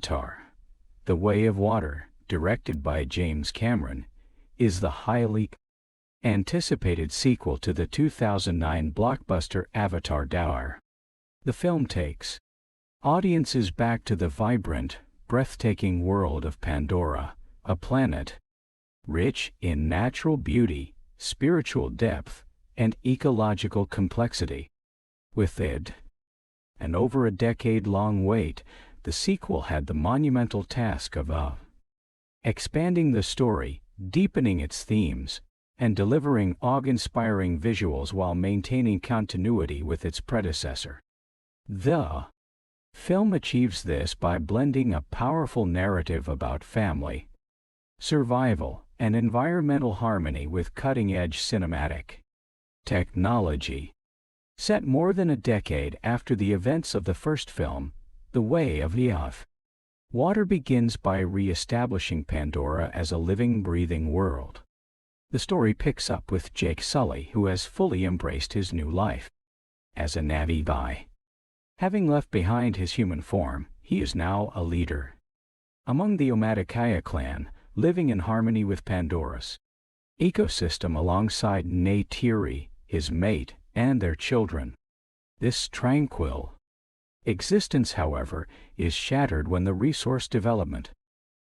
Avatar: The Way of Water, directed by James Cameron, is the highly anticipated sequel to the 2009 blockbuster Avatar: Waterr. The film takes audiences back to the vibrant, breathtaking world of Pandora, a planet rich in natural beauty, spiritual depth, and ecological complexity. With an over a decade-long wait, the sequel had the monumental task of expanding the story, deepening its themes, and delivering awe-inspiring visuals while maintaining continuity with its predecessor. The film achieves this by blending a powerful narrative about family, survival, and environmental harmony with cutting-edge cinematic technology. Set more than a decade after the events of the first film, The Way of Water begins by re-establishing Pandora as a living, breathing world. The story picks up with Jake Sully, who has fully embraced his new life as a Navi. Having left behind his human form, he is now a leader among the Omaticaya clan, living in harmony with Pandora's ecosystem alongside Neytiri, his mate, and their children. This tranquil existence, however, is shattered when the Resource Development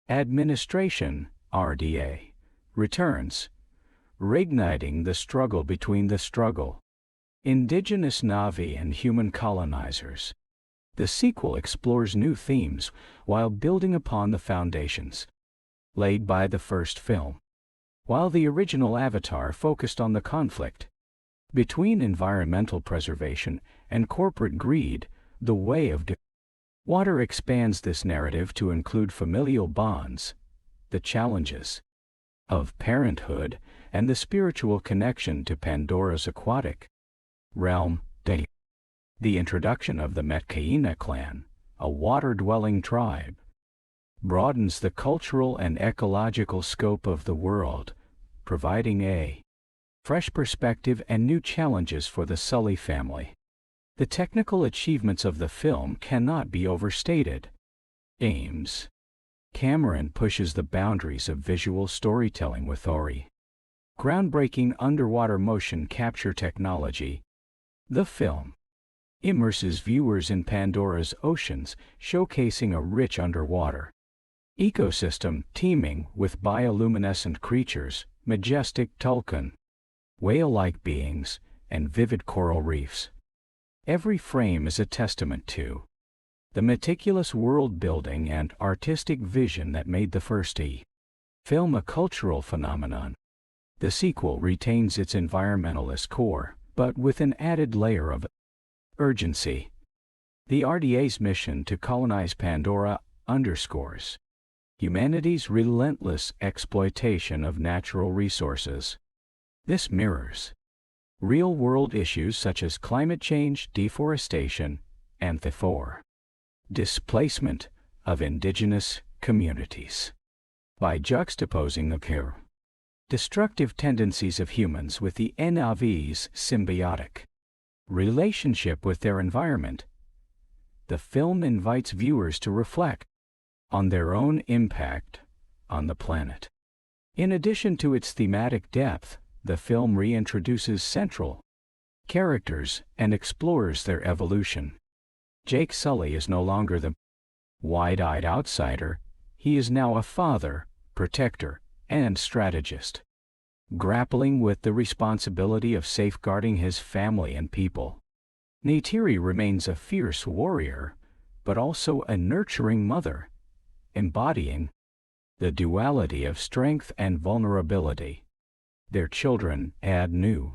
Administration (RDA) returns, reigniting the struggle between the indigenous Navi and human colonizers. The sequel explores new themes while building upon the foundations laid by the first film. While the original Avatar focused on the conflict between environmental preservation and corporate greed, The Way of Water expands this narrative to include familial bonds, the challenges of parenthood, and the spiritual connection to Pandora's aquatic realm. The introduction of the Metcaina clan, a water-dwelling tribe, broadens the cultural and ecological scope of the world, providing a fresh perspective and new challenges for the Sully family. The technical achievements of the film cannot be overstated. James Cameron pushes the boundaries of visual storytelling with groundbreaking underwater motion capture technology. The film immerses viewers in Pandora's oceans, showcasing a rich underwater ecosystem teeming with bioluminescent creatures, majestic tulkun, whale-like beings, and vivid coral reefs. Every frame is a testament to the meticulous world-building and artistic vision that made the first film a cultural phenomenon. The sequel retains its environmentalist core, but with an added layer of urgency. The RDA's mission to colonize Pandora underscores humanity's relentless exploitation of natural resources. This mirrors real-world issues such as climate change, deforestation, and the displacement of indigenous communities. By juxtaposing the destructive tendencies of humans with the Navi's symbiotic relationship with their environment, the film invites viewers to reflect on their own impact on the planet. In addition to its thematic depth, the film reintroduces central characters and explores their evolution. Jake Sully is no longer the wide-eyed outsider. He is now a father, protector, and strategist, grappling with the responsibility of safeguarding his family and people. Neytiri remains a fierce warrior, but also a nurturing mother, embodying the duality of strength and vulnerability. Their children add new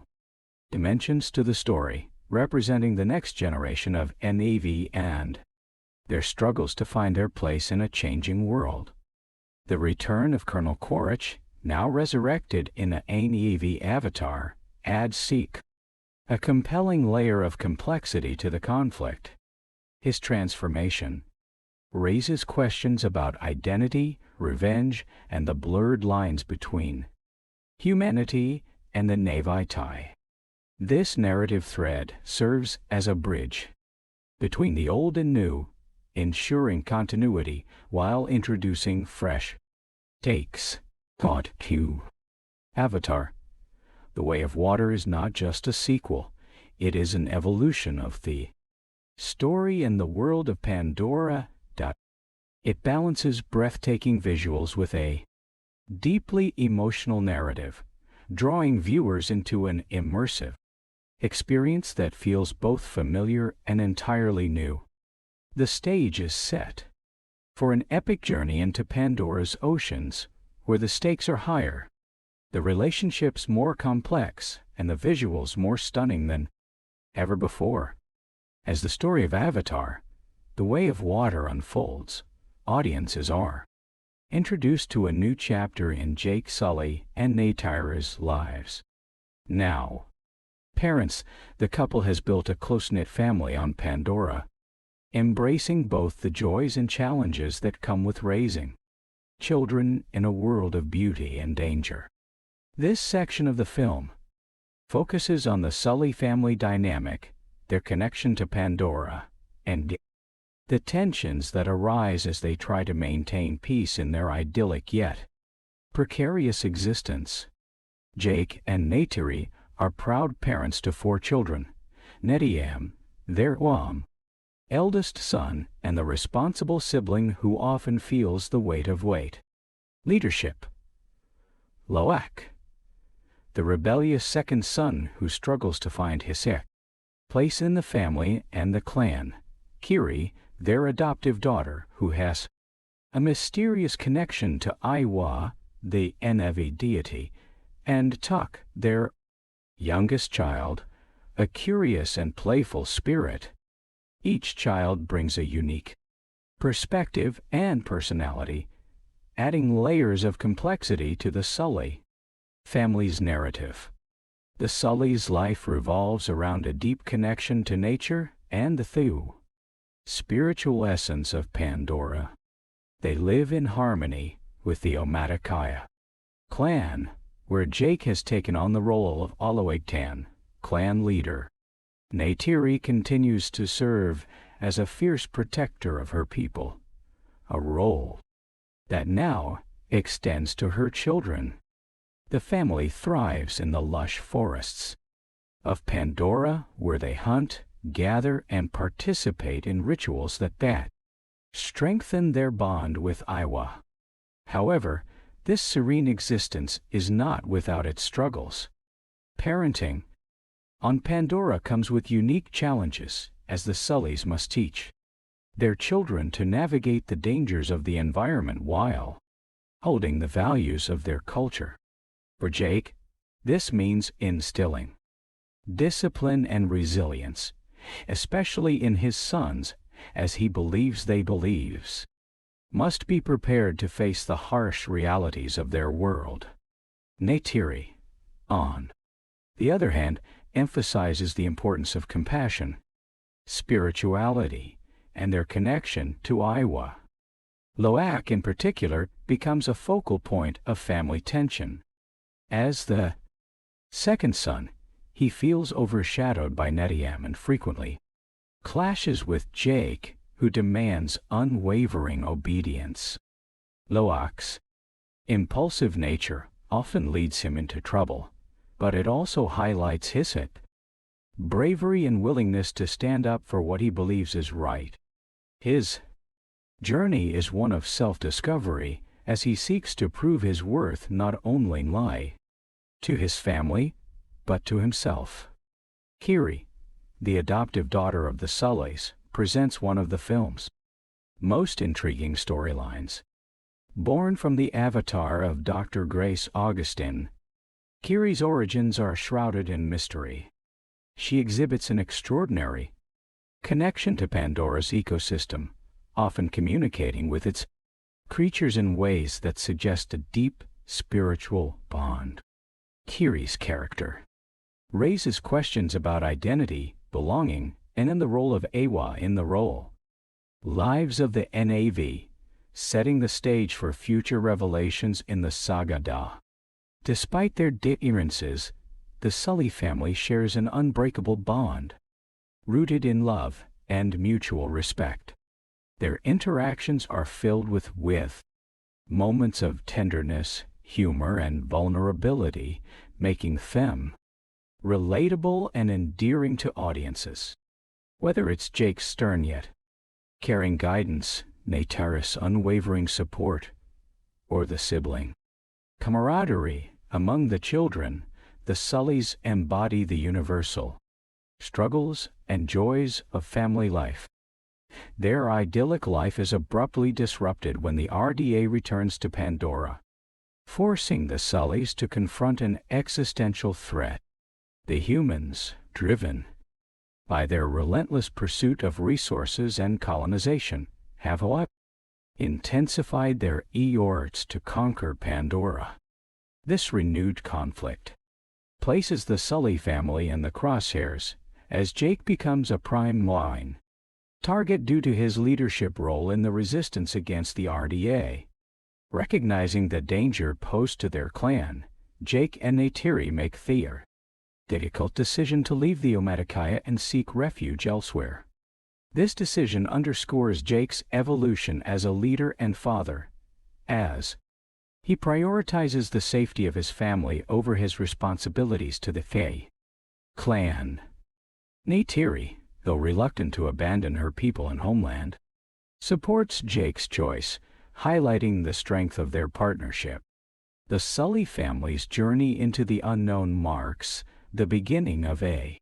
dimensions to the story, representing the next generation of Navi and their struggles to find their place in a changing world. The return of Colonel Quaritch, now resurrected in a Navi avatar, adds a compelling layer of complexity to the conflict. His transformation raises questions about identity, revenge, and the blurred lines between humanity and the Navi. This narrative thread serves as a bridge between the old and new, ensuring continuity while introducing fresh takes. Thought Q. Avatar: The Way of Water is not just a sequel, it is an evolution of the story in the world of Pandora. It balances breathtaking visuals with a deeply emotional narrative, drawing viewers into an immersive experience that feels both familiar and entirely new. The stage is set for an epic journey into Pandora's oceans, where the stakes are higher, the relationships more complex, and the visuals more stunning than ever before. As the story of Avatar: The Way of Water unfolds, audiences are introduced to a new chapter in Jake Sully and Neytira's lives. Now, parents, the couple has built a close-knit family on Pandora, embracing both the joys and challenges that come with raising children in a world of beauty and danger. This section of the film focuses on the Sully family dynamic, their connection to Pandora, and the tensions that arise as they try to maintain peace in their idyllic yet precarious existence. Jake and Neytiri are proud parents to 4 children. Neteyam, their eldest son, and the responsible sibling who often feels the weight of leadership. Loak, the rebellious second son who struggles to find his place in the family and the clan. Kiri, their adoptive daughter who has a mysterious connection to Iwa, the Enevi deity, and Tuk, their youngest child, a curious and playful spirit. Each child brings a unique perspective and personality, adding layers of complexity to the Sully family's narrative. The Sully's life revolves around a deep connection to nature and the spiritual essence of Pandora. They live in harmony with the Omaticaya clan, where Jake has taken on the role of Oloagtan, clan leader. Neytiri continues to serve as a fierce protector of her people, a role that now extends to her children. The family thrives in the lush forests of Pandora, where they hunt, gather, and participate in rituals that strengthen their bond with Iwa. However, this serene existence is not without its struggles. Parenting on Pandora comes with unique challenges, as the Sullys must teach their children to navigate the dangers of the environment while holding the values of their culture. For Jake, this means instilling discipline and resilience, especially in his sons, as he believes they must be prepared to face the harsh realities of their world. Neytiri, on the other hand, emphasizes the importance of compassion, spirituality, and their connection to Iwa. Loak, in particular, becomes a focal point of family tension. As the second son, he feels overshadowed by Neteyam and frequently clashes with Jake, who demands unwavering obedience. Loak's impulsive nature often leads him into trouble, but it also highlights his bravery and willingness to stand up for what he believes is right. His journey is one of self-discovery, as he seeks to prove his worth not only to his family, but to himself. Kiri, the adoptive daughter of the Sullys, presents one of the film's most intriguing storylines. Born from the avatar of Dr. Grace Augustine, Kiri's origins are shrouded in mystery. She exhibits an extraordinary connection to Pandora's ecosystem, often communicating with its creatures in ways that suggest a deep spiritual bond. Kiri's character raises questions about identity, belonging, and in the role of Awa in the lives of the NAV, setting the stage for future revelations in the Saga Da. Despite their differences, the Sully family shares an unbreakable bond, rooted in love and mutual respect. Their interactions are filled with moments of tenderness, humor, and vulnerability, making them relatable and endearing to audiences. Whether it's Jake's stern yet caring guidance, Neytiri's unwavering support, or the sibling camaraderie among the children, the Sullys embody the universal struggles and joys of family life. Their idyllic life is abruptly disrupted when the RDA returns to Pandora, forcing the Sullys to confront an existential threat. The humans, driven by their relentless pursuit of resources and colonization, have intensified their efforts to conquer Pandora. This renewed conflict places the Sully family in the crosshairs, as Jake becomes a prime target due to his leadership role in the resistance against the RDA. Recognizing the danger posed to their clan, Jake and Neytiri make the difficult decision to leave the Omaticaya and seek refuge elsewhere. This decision underscores Jake's evolution as a leader and father, as he prioritizes the safety of his family over his responsibilities to the Fae clan. Neytiri, though reluctant to abandon her people and homeland, supports Jake's choice, highlighting the strength of their partnership. The Sully family's journey into the unknown marks the beginning of a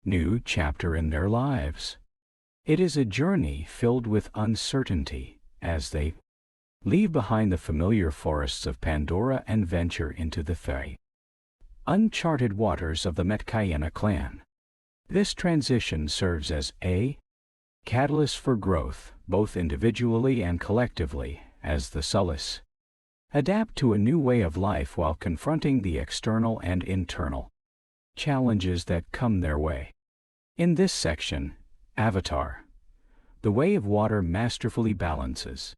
new chapter in their lives. It is a journey filled with uncertainty as they leave behind the familiar forests of Pandora and venture into the uncharted waters of the Metkayena clan. This transition serves as a catalyst for growth, both individually and collectively, as the Sullys adapt to a new way of life while confronting the external and internal challenges that come their way. In this section, Avatar, The Way of Water masterfully balances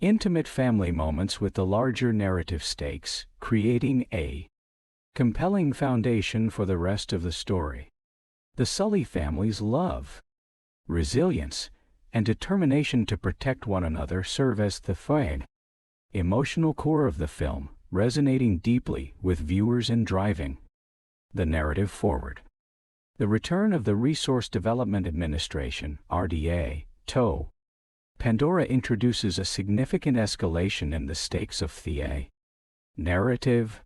intimate family moments with the larger narrative stakes, creating a compelling foundation for the rest of the story. The Sully family's love, resilience, and determination to protect one another serve as the emotional core of the film, resonating deeply with viewers and driving the narrative forward. The return of the Resource Development Administration, RDA, to Pandora introduces a significant escalation in the stakes of the narrative.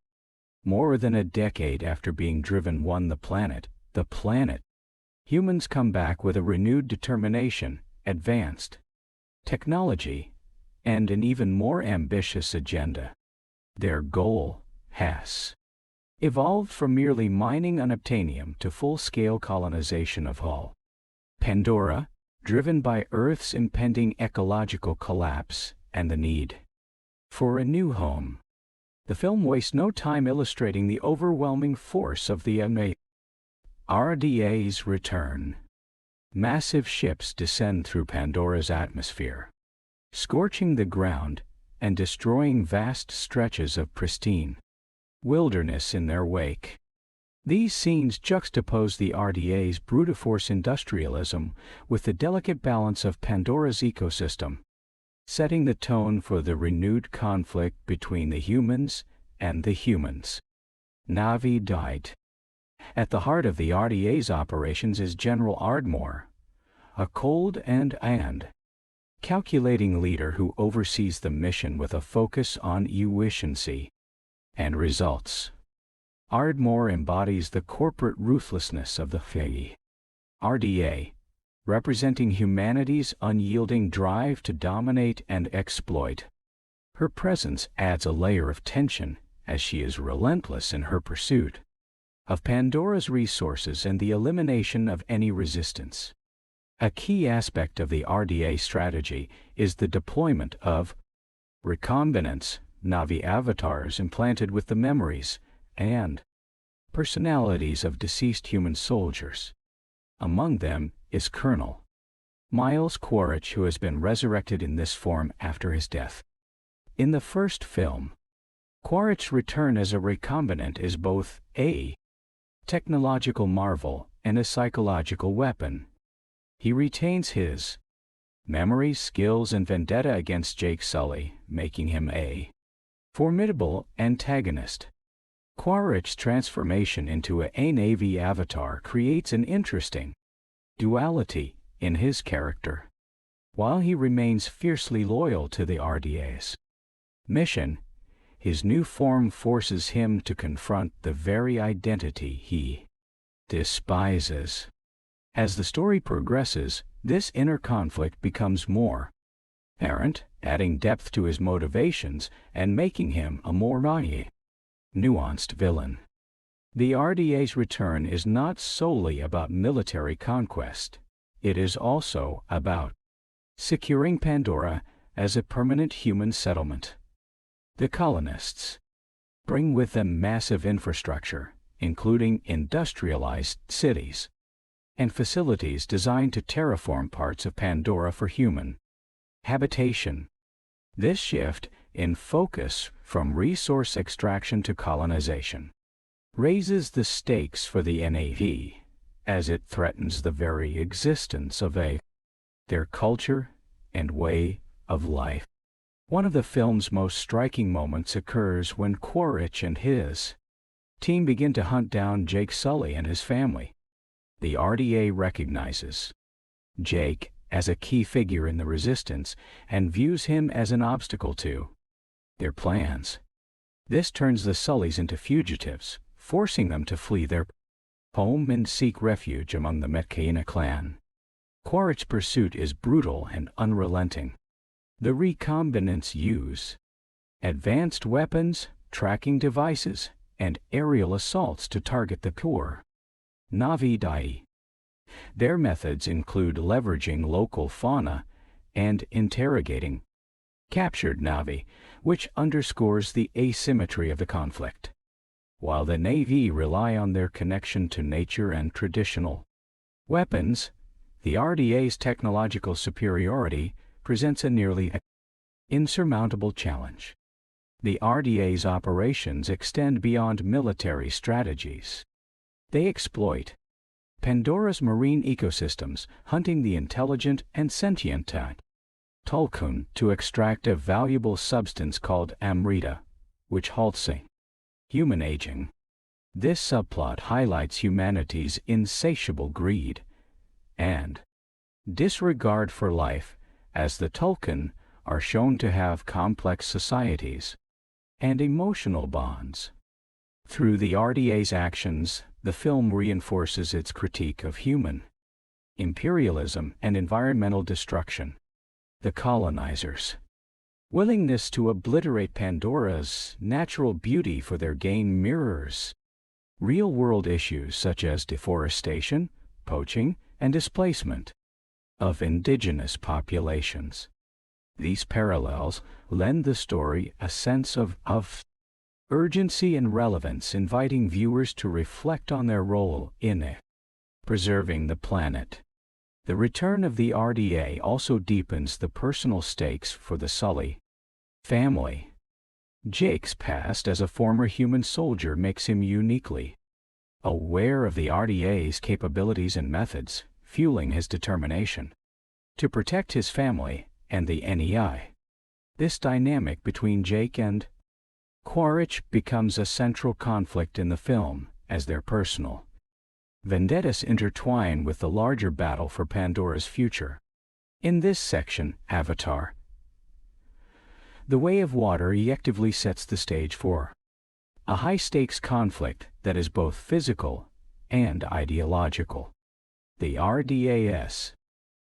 More than a decade after being driven the planet, humans come back with a renewed determination, advanced technology, and an even more ambitious agenda. Their goal has evolved from merely mining unobtainium to full-scale colonization of Pandora, driven by Earth's impending ecological collapse and the need for a new home. The film wastes no time illustrating the overwhelming force of the RDA's return. Massive ships descend through Pandora's atmosphere, scorching the ground and destroying vast stretches of pristine wilderness in their wake. These scenes juxtapose the RDA's brute force industrialism with the delicate balance of Pandora's ecosystem, setting the tone for the renewed conflict between the humans and the humans. Navi died. At the heart of the RDA's operations is General Ardmore, a cold and calculating leader who oversees the mission with a focus on efficiency and results. Ardmore embodies the corporate ruthlessness of the RDA, representing humanity's unyielding drive to dominate and exploit. Her presence adds a layer of tension, as she is relentless in her pursuit of Pandora's resources and the elimination of any resistance. A key aspect of the RDA strategy is the deployment of recombinants, Navi avatars implanted with the memories and personalities of deceased human soldiers. Among them is Colonel Miles Quaritch, who has been resurrected in this form after his death. In the first film, Quaritch's return as a recombinant is both a technological marvel and a psychological weapon. He retains his memories, skills, and vendetta against Jake Sully, making him a formidable antagonist. Quaritch's transformation into a Navy avatar creates an interesting duality in his character. While he remains fiercely loyal to the RDA's mission, his new form forces him to confront the very identity he despises. As the story progresses, this inner conflict becomes more apparent, adding depth to his motivations and making him a more nuanced villain. The RDA's return is not solely about military conquest. It is also about securing Pandora as a permanent human settlement. The colonists bring with them massive infrastructure, including industrialized cities and facilities designed to terraform parts of Pandora for human habitation. This shift in focus from resource extraction to colonization raises the stakes for the NAV, as it threatens the very existence of their culture and way of life. One of the film's most striking moments occurs when Quaritch and his team begin to hunt down Jake Sully and his family. The RDA recognizes Jake as a key figure in the resistance and views him as an obstacle to their plans. This turns the Sullys into fugitives, forcing them to flee their home and seek refuge among the Metcaina clan. Quaritch's pursuit is brutal and unrelenting. The recombinants use advanced weapons, tracking devices, and aerial assaults to target the poor Navi Dai. Their methods include leveraging local fauna and interrogating captured Navi, which underscores the asymmetry of the conflict. While the Navy rely on their connection to nature and traditional weapons, the RDA's technological superiority presents a nearly insurmountable challenge. The RDA's operations extend beyond military strategies. They exploit Pandora's marine ecosystems, hunting the intelligent and sentient Tulkun to extract a valuable substance called amrita, which halts human aging. This subplot highlights humanity's insatiable greed and disregard for life, as the Tulkun are shown to have complex societies and emotional bonds. Through the RDA's actions, the film reinforces its critique of human imperialism and environmental destruction. The colonizers' willingness to obliterate Pandora's natural beauty for their gain mirrors real-world issues such as deforestation, poaching, and displacement of indigenous populations. These parallels lend the story a sense of urgency and relevance, inviting viewers to reflect on their role in preserving the planet. The return of the RDA also deepens the personal stakes for the Sully family. Jake's past as a former human soldier makes him uniquely aware of the RDA's capabilities and methods, fueling his determination to protect his family and the NEI. This dynamic between Jake and Quaritch becomes a central conflict in the film, as their personal vendettas intertwine with the larger battle for Pandora's future. In this section, Avatar: The Way of Water effectively sets the stage for a high-stakes conflict that is both physical and ideological. The RDA's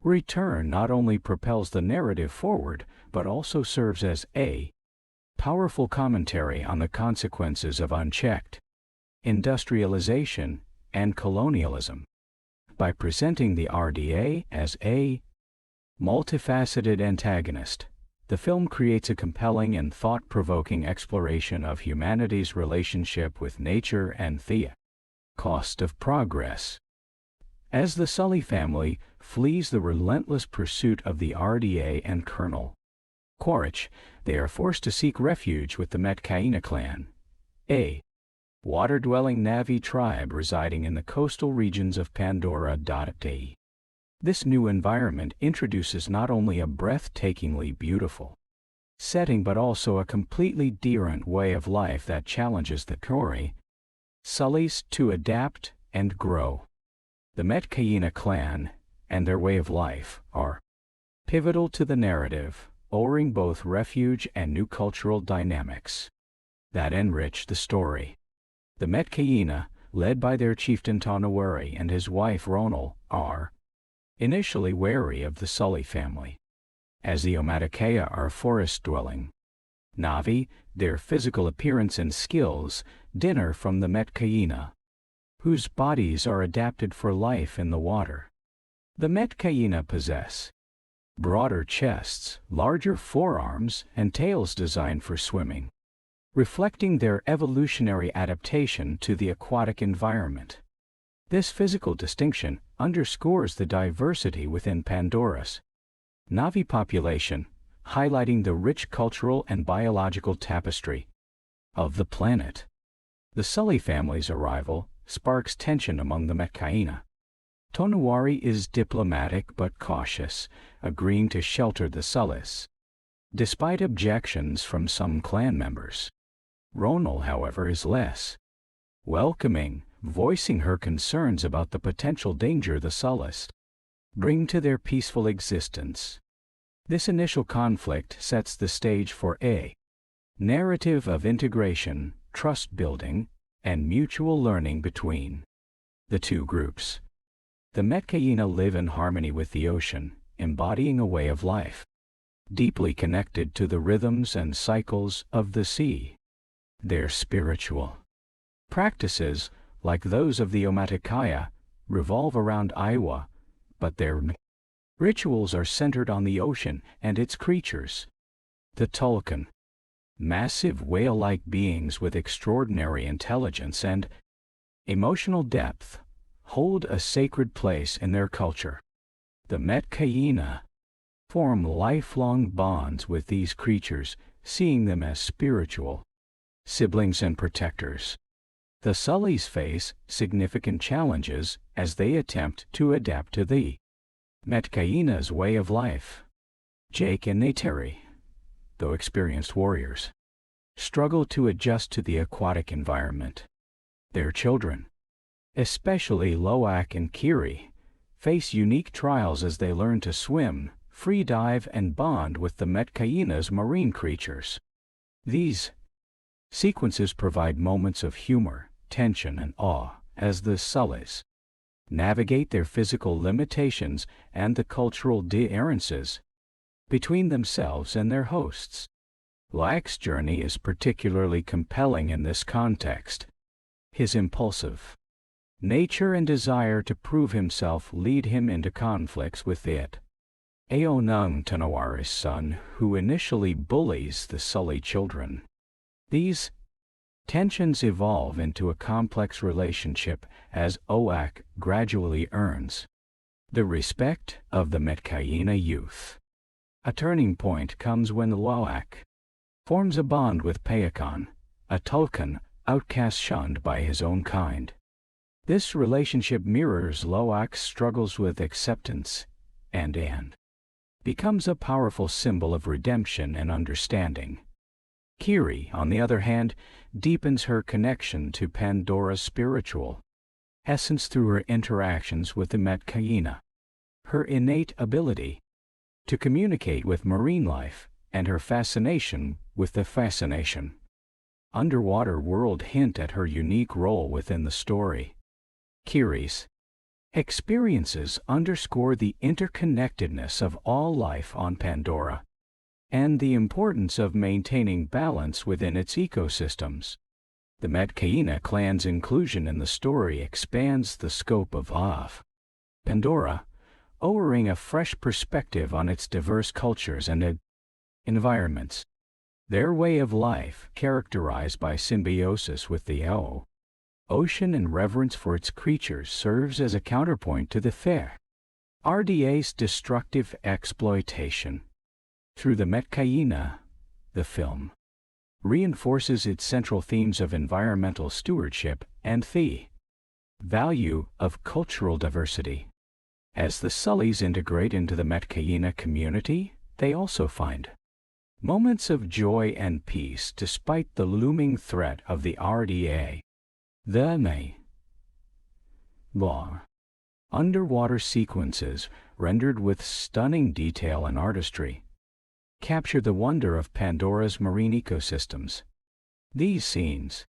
return not only propels the narrative forward, but also serves as a powerful commentary on the consequences of unchecked industrialization and colonialism. By presenting the RDA as a multifaceted antagonist, the film creates a compelling and thought-provoking exploration of humanity's relationship with nature and the cost of progress. As the Sully family flees the relentless pursuit of the RDA and Colonel Quaritch, they are forced to seek refuge with the Metcaina clan, a water-dwelling Navi tribe residing in the coastal regions of Pandora. This new environment introduces not only a breathtakingly beautiful setting but also a completely different way of life that challenges the Sullies to adapt and grow. The Metkayina clan and their way of life are pivotal to the narrative, offering both refuge and new cultural dynamics that enrich the story. The Metkayina, led by their chieftain Tonawari and his wife Ronal, are initially wary of the Sully family, as the Omaticaya are forest-dwelling Navi. Their physical appearance and skills differ from the Metkayina, whose bodies are adapted for life in the water. The Metkayina possess broader chests, larger forearms, and tails designed for swimming, reflecting their evolutionary adaptation to the aquatic environment. This physical distinction underscores the diversity within Pandora's Navi population, highlighting the rich cultural and biological tapestry of the planet. The Sully family's arrival sparks tension among the Metkayina. Tonawari is diplomatic but cautious, agreeing to shelter the Sullys, despite objections from some clan members. Ronal, however, is less welcoming, voicing her concerns about the potential danger the Sullys bring to their peaceful existence. This initial conflict sets the stage for a narrative of integration, trust-building, and mutual learning between the two groups. The Metkayina live in harmony with the ocean, embodying a way of life deeply connected to the rhythms and cycles of the sea. Their spiritual practices, like those of the Omaticaya, revolve around Iwa, but their rituals are centered on the ocean and its creatures. The Tulkan, massive whale-like beings with extraordinary intelligence and emotional depth, hold a sacred place in their culture. The Metkayina form lifelong bonds with these creatures, seeing them as spiritual siblings and protectors. The Sullys face significant challenges as they attempt to adapt to the Metkayina's way of life. Jake and Neytiri, though experienced warriors, struggle to adjust to the aquatic environment. Their children, especially Loak and Kiri, face unique trials as they learn to swim, free dive, and bond with the Metkayina's marine creatures. These sequences provide moments of humor, tension, and awe as the Sullys navigate their physical limitations and the cultural differences between themselves and their hosts. Loak's journey is particularly compelling in this context. His impulsive nature and desire to prove himself lead him into conflicts with it. Aonung Tanawari's son, who initially bullies the Sully children. These tensions evolve into a complex relationship as Oak gradually earns the respect of the Metkayina youth. A turning point comes when Loak forms a bond with Payakan, a Tulkan outcast shunned by his own kind. This relationship mirrors Loak's struggles with acceptance and becomes a powerful symbol of redemption and understanding. Kiri, on the other hand, deepens her connection to Pandora's spiritual essence through her interactions with the Metkayina. Her innate ability to communicate with marine life and her fascination with the underwater world hint at her unique role within the story. Kiri's experiences underscore the interconnectedness of all life on Pandora and the importance of maintaining balance within its ecosystems. The Metkayina clan's inclusion in the story expands the scope of Pandora, offering a fresh perspective on its diverse cultures and environments. Their way of life, characterized by symbiosis with the ocean and reverence for its creatures, serves as a counterpoint to the RDA's destructive exploitation. Through the Metkayina, the film reinforces its central themes of environmental stewardship and the value of cultural diversity. As the Sullys integrate into the Metcaina community, they also find moments of joy and peace despite the looming threat of the RDA. The May Law. Underwater sequences, rendered with stunning detail and artistry, capture the wonder of Pandora's marine ecosystems. These scenes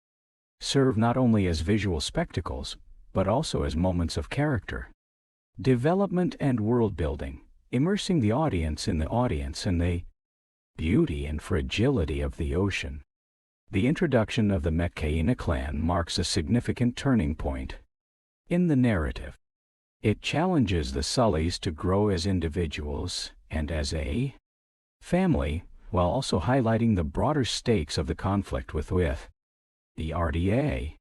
serve not only as visual spectacles, but also as moments of character development and world-building, immersing the audience in the beauty and fragility of the ocean. The introduction of the Metcaina clan marks a significant turning point in the narrative. It challenges the Sullys to grow as individuals and as a family, while also highlighting the broader stakes of the conflict with the RDA.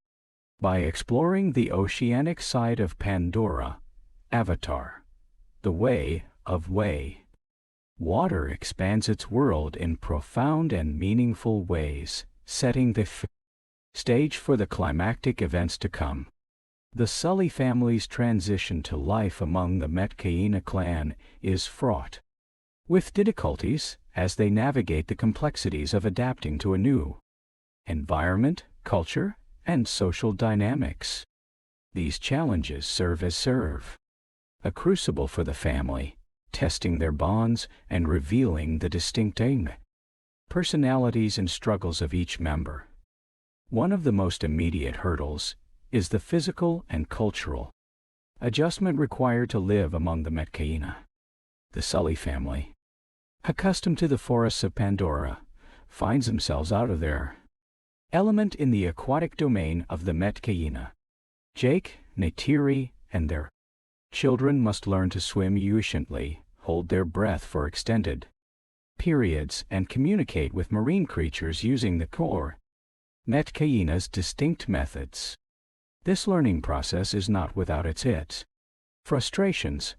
By exploring the oceanic side of Pandora, Avatar, the Way of Water expands its world in profound and meaningful ways, setting the stage for the climactic events to come. The Sully family's transition to life among the Metcaina clan is fraught with difficulties as they navigate the complexities of adapting to a new environment, culture, and social dynamics. These challenges serve as a crucible for the family, testing their bonds and revealing the distinct personalities and struggles of each member. One of the most immediate hurdles is the physical and cultural adjustment required to live among the Metcaina. The Sully family, accustomed to the forests of Pandora, finds themselves out of their element in the aquatic domain of the Metcaina. Jake, Neytiri, and their children must learn to swim efficiently, hold their breath for extended periods, and communicate with marine creatures using the core Metcaina's distinct methods. This learning process is not without its frustrations,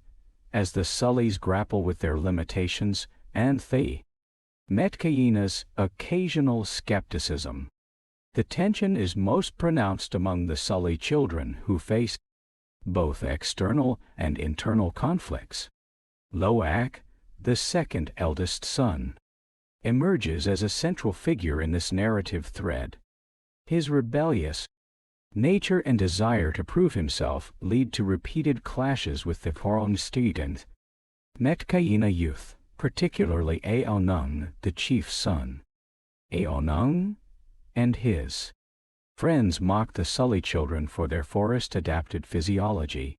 as the Sullys grapple with their limitations and the Metcaina's occasional skepticism. The tension is most pronounced among the Sully children, who face both external and internal conflicts. Loak, the second eldest son, emerges as a central figure in this narrative thread. His rebellious nature and desire to prove himself lead to repeated clashes with the Foronsteed and Metcaina youth, particularly Aonung, the chief's son. Aonung and his friends mock the Sully children for their forest-adapted physiology,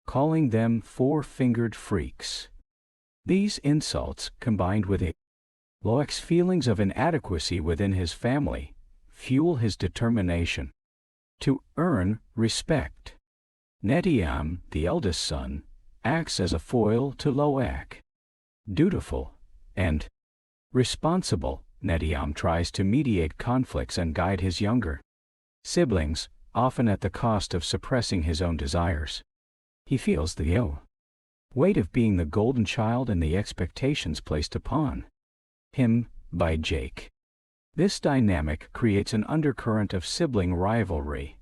calling them four-fingered freaks. These insults, combined with Loak's feelings of inadequacy within his family, fuel his determination to earn respect. Netiam, the eldest son, acts as a foil to Loak. Dutiful and responsible, Netiam tries to mediate conflicts and guide his younger siblings, often at the cost of suppressing his own desires. He feels the weight of being the golden child and the expectations placed upon him by Jake. This dynamic creates an undercurrent of sibling rivalry,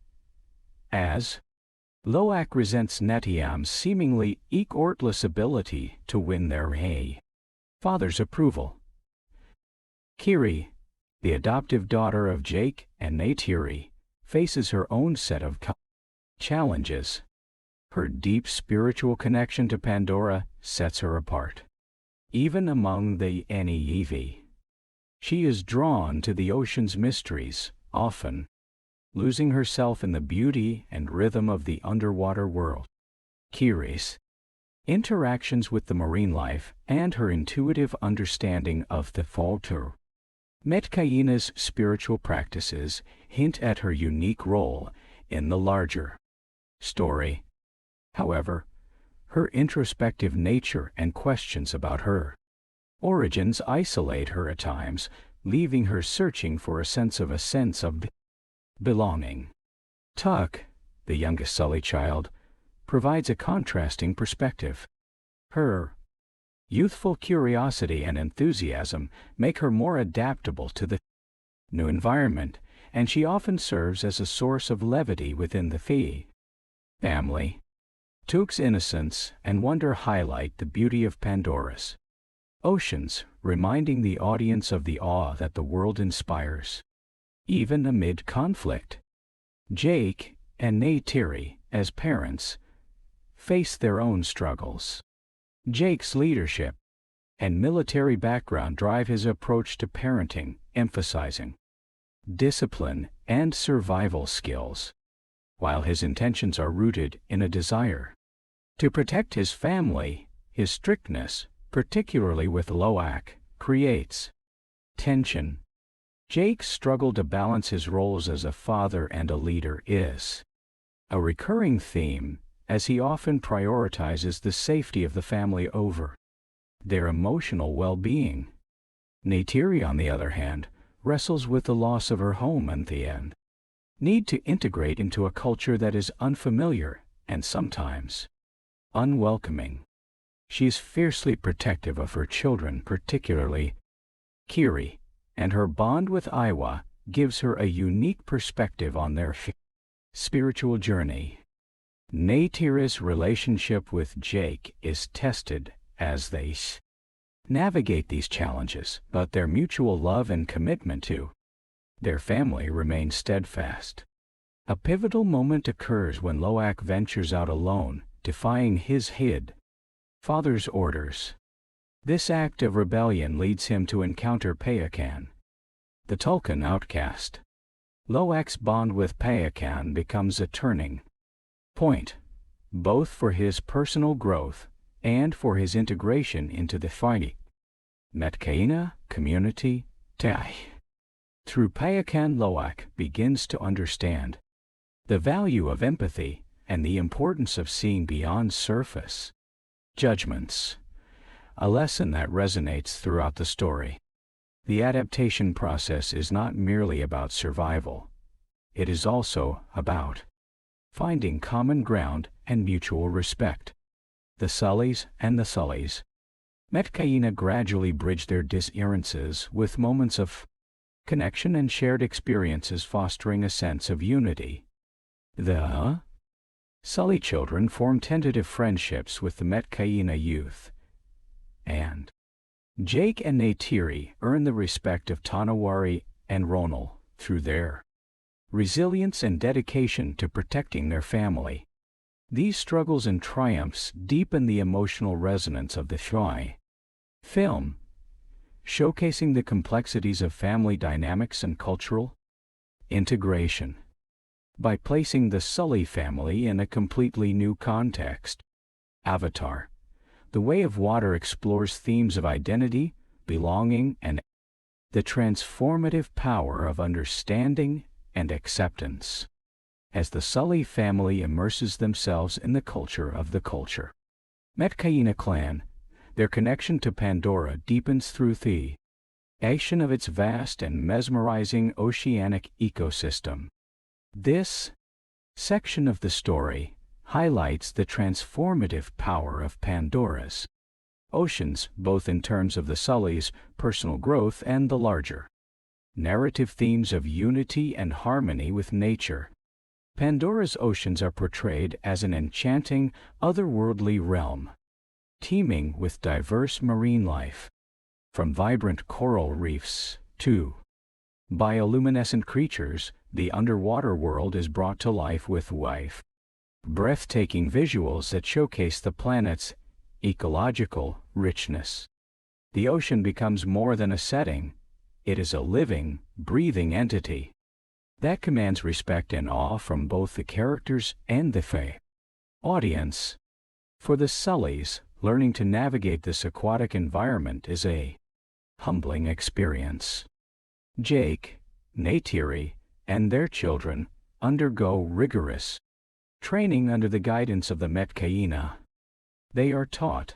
as Loak resents Netiam's seemingly effortless ability to win their father's approval. Kiri, the adoptive daughter of Jake and Neytiri, faces her own set of challenges. Her deep spiritual connection to Pandora sets her apart. Even among the Nev, she is drawn to the ocean's mysteries, often losing herself in the beauty and rhythm of the underwater world. Kiri's interactions with the marine life and her intuitive understanding of the Falter Metcaina's spiritual practices hint at her unique role in the larger story. However, her introspective nature and questions about her origins isolate her at times, leaving her searching for a sense of belonging. Tuck, the youngest Sully child, provides a contrasting perspective. Her youthful curiosity and enthusiasm make her more adaptable to the new environment, and she often serves as a source of levity within the family. Tuk's innocence and wonder highlight the beauty of Pandora's oceans, reminding the audience of the awe that the world inspires. Even amid conflict, Jake and Neytiri, as parents, face their own struggles. Jake's leadership and military background drive his approach to parenting, emphasizing discipline and survival skills, while his intentions are rooted in a desire to protect his family. His strictness, particularly with Loak, creates tension. Jake's struggle to balance his roles as a father and a leader is a recurring theme, as he often prioritizes the safety of the family over their emotional well-being. Neytiri, on the other hand, wrestles with the loss of her home and the need to integrate into a culture that is unfamiliar and sometimes unwelcoming. She is fiercely protective of her children, particularly Kiri, and her bond with Iwa gives her a unique perspective on their spiritual journey. Neytiri's relationship with Jake is tested as they navigate these challenges, but their mutual love and commitment to their family remain steadfast. A pivotal moment occurs when Loak ventures out alone, defying his father's orders. This act of rebellion leads him to encounter Payakan, the Tulkun outcast. Loak's bond with Payakan becomes a turning point, both for his personal growth and for his integration into the Metkayina community. Through Payakan, Loak begins to understand the value of empathy and the importance of seeing beyond surface judgments, a lesson that resonates throughout the story. The adaptation process is not merely about survival. It is also about finding common ground and mutual respect. The Sullys and the Sullys Metkayina gradually bridge their differences with moments of connection and shared experiences, fostering a sense of unity. The Sully children form tentative friendships with the Metkayina youth, and Jake and Neytiri earn the respect of Tanawari and Ronal through their resilience and dedication to protecting their family. These struggles and triumphs deepen the emotional resonance of the film, showcasing the complexities of family dynamics and cultural integration. By placing the Sully family in a completely new context, Avatar: The Way of Water explores themes of identity, belonging, and the transformative power of understanding and acceptance. As the Sully family immerses themselves in the culture of the Metkayina clan, their connection to Pandora deepens through the action of its vast and mesmerizing oceanic ecosystem. This section of the story highlights the transformative power of Pandora's oceans, both in terms of the Sully's personal growth and the larger narrative themes of unity and harmony with nature. Pandora's oceans are portrayed as an enchanting, otherworldly realm, teeming with diverse marine life. From vibrant coral reefs to bioluminescent creatures, the underwater world is brought to life with breathtaking visuals that showcase the planet's ecological richness. The ocean becomes more than a setting; it is a living, breathing entity that commands respect and awe from both the characters and the audience. For the Sullys, learning to navigate this aquatic environment is a humbling experience. Jake, Neytiri, and their children undergo rigorous training under the guidance of the Metkayina. They are taught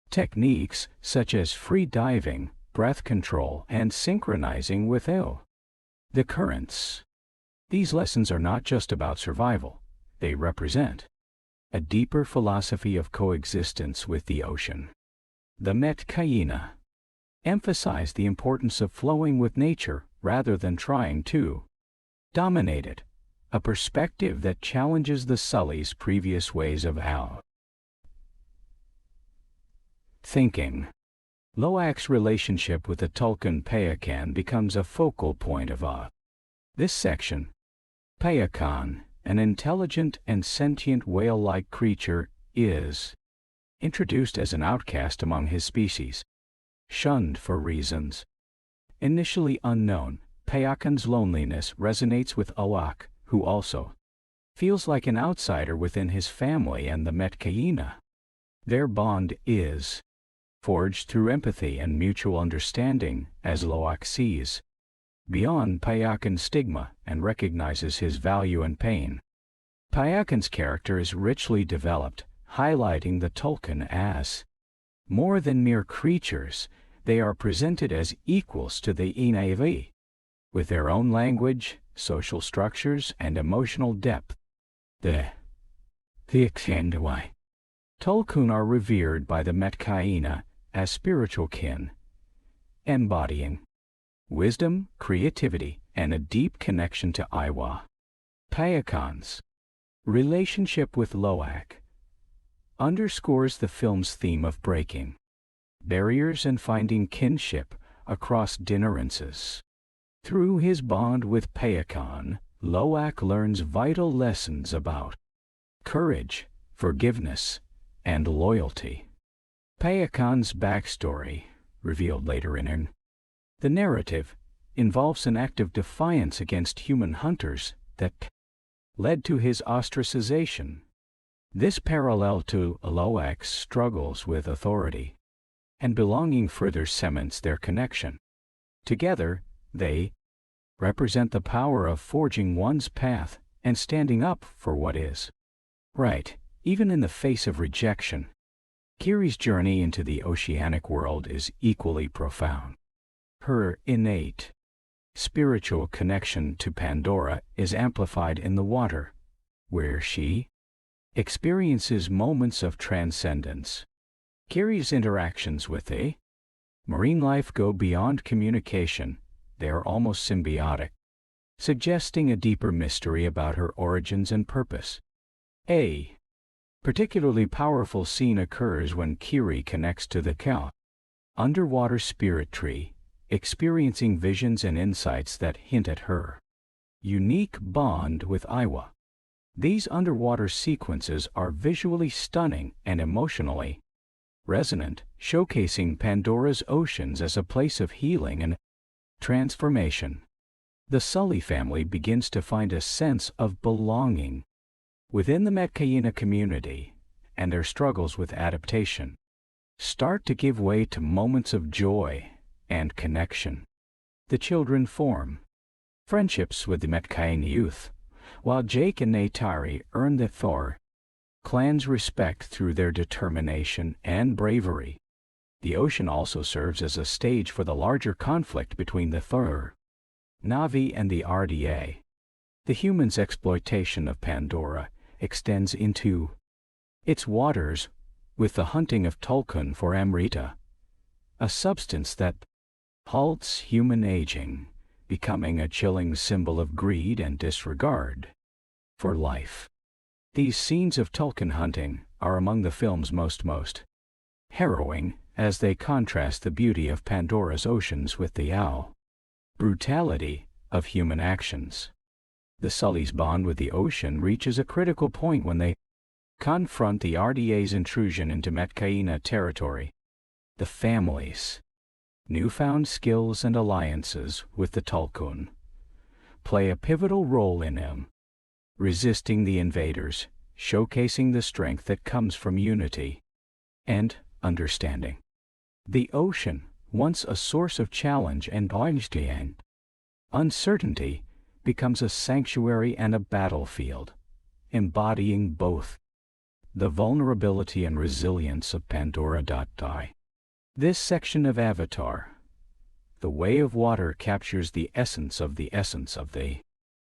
techniques such as free diving, breath control, and synchronizing with the currents. These lessons are not just about survival; they represent a deeper philosophy of coexistence with the ocean. The Metkayina emphasize the importance of flowing with nature rather than trying to dominate it, a perspective that challenges the Sullys' previous ways of Thinking. Loak's relationship with the Tulkun Payakan becomes a focal point of this section. Payakan, an intelligent and sentient whale-like creature, is introduced as an outcast among his species, shunned for reasons initially unknown. Payakan's loneliness resonates with Loak, who also feels like an outsider within his family and the Metkayina. Their bond is forged through empathy and mutual understanding as Loak sees beyond Payakan's stigma and recognizes his value and pain. Payakan's character is richly developed, highlighting the Tulkun as more than mere creatures. They are presented as equals to the Inavi, with their own language, social structures, and emotional depth. The Xandawai Tulkun are revered by the Metkayina as spiritual kin, embodying wisdom, creativity, and a deep connection to Iwa. Payakan's relationship with Loak underscores the film's theme of breaking barriers and finding kinship across differences. Through his bond with Payakan, Loak learns vital lessons about courage, forgiveness, and loyalty. Payakan's backstory, revealed later in the narrative, involves an act of defiance against human hunters that led to his ostracization. This parallel to Loak's struggles with authority and belonging further cements their connection. Together, they represent the power of forging one's path and standing up for what is right, even in the face of rejection. Kiri's journey into the oceanic world is equally profound. Her innate spiritual connection to Pandora is amplified in the water, where she experiences moments of transcendence. Kiri's interactions with the marine life go beyond communication. They are almost symbiotic, suggesting a deeper mystery about her origins and purpose. A particularly powerful scene occurs when Kiri connects to the underwater spirit tree, experiencing visions and insights that hint at her unique bond with Iwa. These underwater sequences are visually stunning and emotionally resonant, showcasing Pandora's oceans as a place of healing and transformation. The Sully family begins to find a sense of belonging within the Metkayina community, and their struggles with adaptation start to give way to moments of joy and connection. The children form friendships with the Metkayina youth, while Jake and Neytiri earn the Thor clan's respect through their determination and bravery. The ocean also serves as a stage for the larger conflict between the Thor Na'vi and the RDA. The humans' exploitation of Pandora extends into its waters, with the hunting of Tulkun for Amrita, a substance that halts human aging, becoming a chilling symbol of greed and disregard for life. These scenes of Tulkun hunting are among the film's most harrowing, as they contrast the beauty of Pandora's oceans with the brutality of human actions. The Sully's bond with the ocean reaches a critical point when they confront the RDA's intrusion into Metkayina territory. The family's newfound skills and alliances with the Tulkun play a pivotal role in resisting the invaders, showcasing the strength that comes from unity and understanding. The ocean, once a source of challenge and uncertainty, becomes a sanctuary and a battlefield, embodying both the vulnerability and resilience of Pandora. This section of Avatar, The Way of Water, captures the essence of the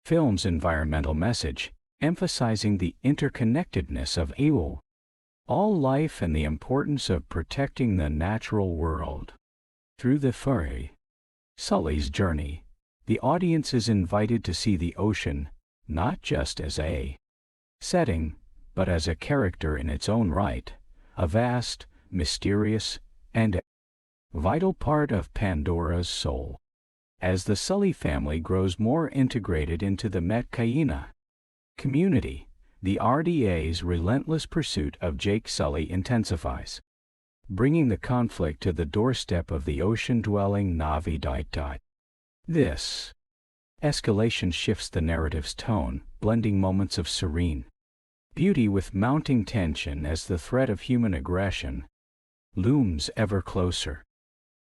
film's environmental message, emphasizing the interconnectedness of all life and the importance of protecting the natural world. Through the furry Sully's journey, the audience is invited to see the ocean not just as a setting, but as a character in its own right, a vast, mysterious, and a vital part of Pandora's soul. As the Sully family grows more integrated into the Metcaina community, the RDA's relentless pursuit of Jake Sully intensifies, bringing the conflict to the doorstep of the ocean-dwelling Na'vi Daitai. This escalation shifts the narrative's tone, blending moments of serene beauty with mounting tension as the threat of human aggression looms ever closer.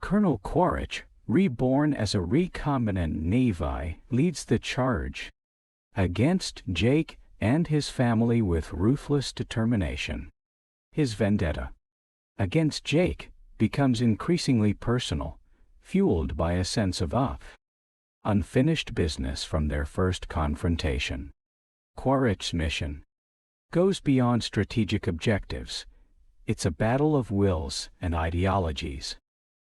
Colonel Quaritch, reborn as a recombinant Na'vi, leads the charge against Jake and his family with ruthless determination. His vendetta against Jake becomes increasingly personal, fueled by a sense of unfinished business from their first confrontation. Quaritch's mission goes beyond strategic objectives. It's a battle of wills and ideologies,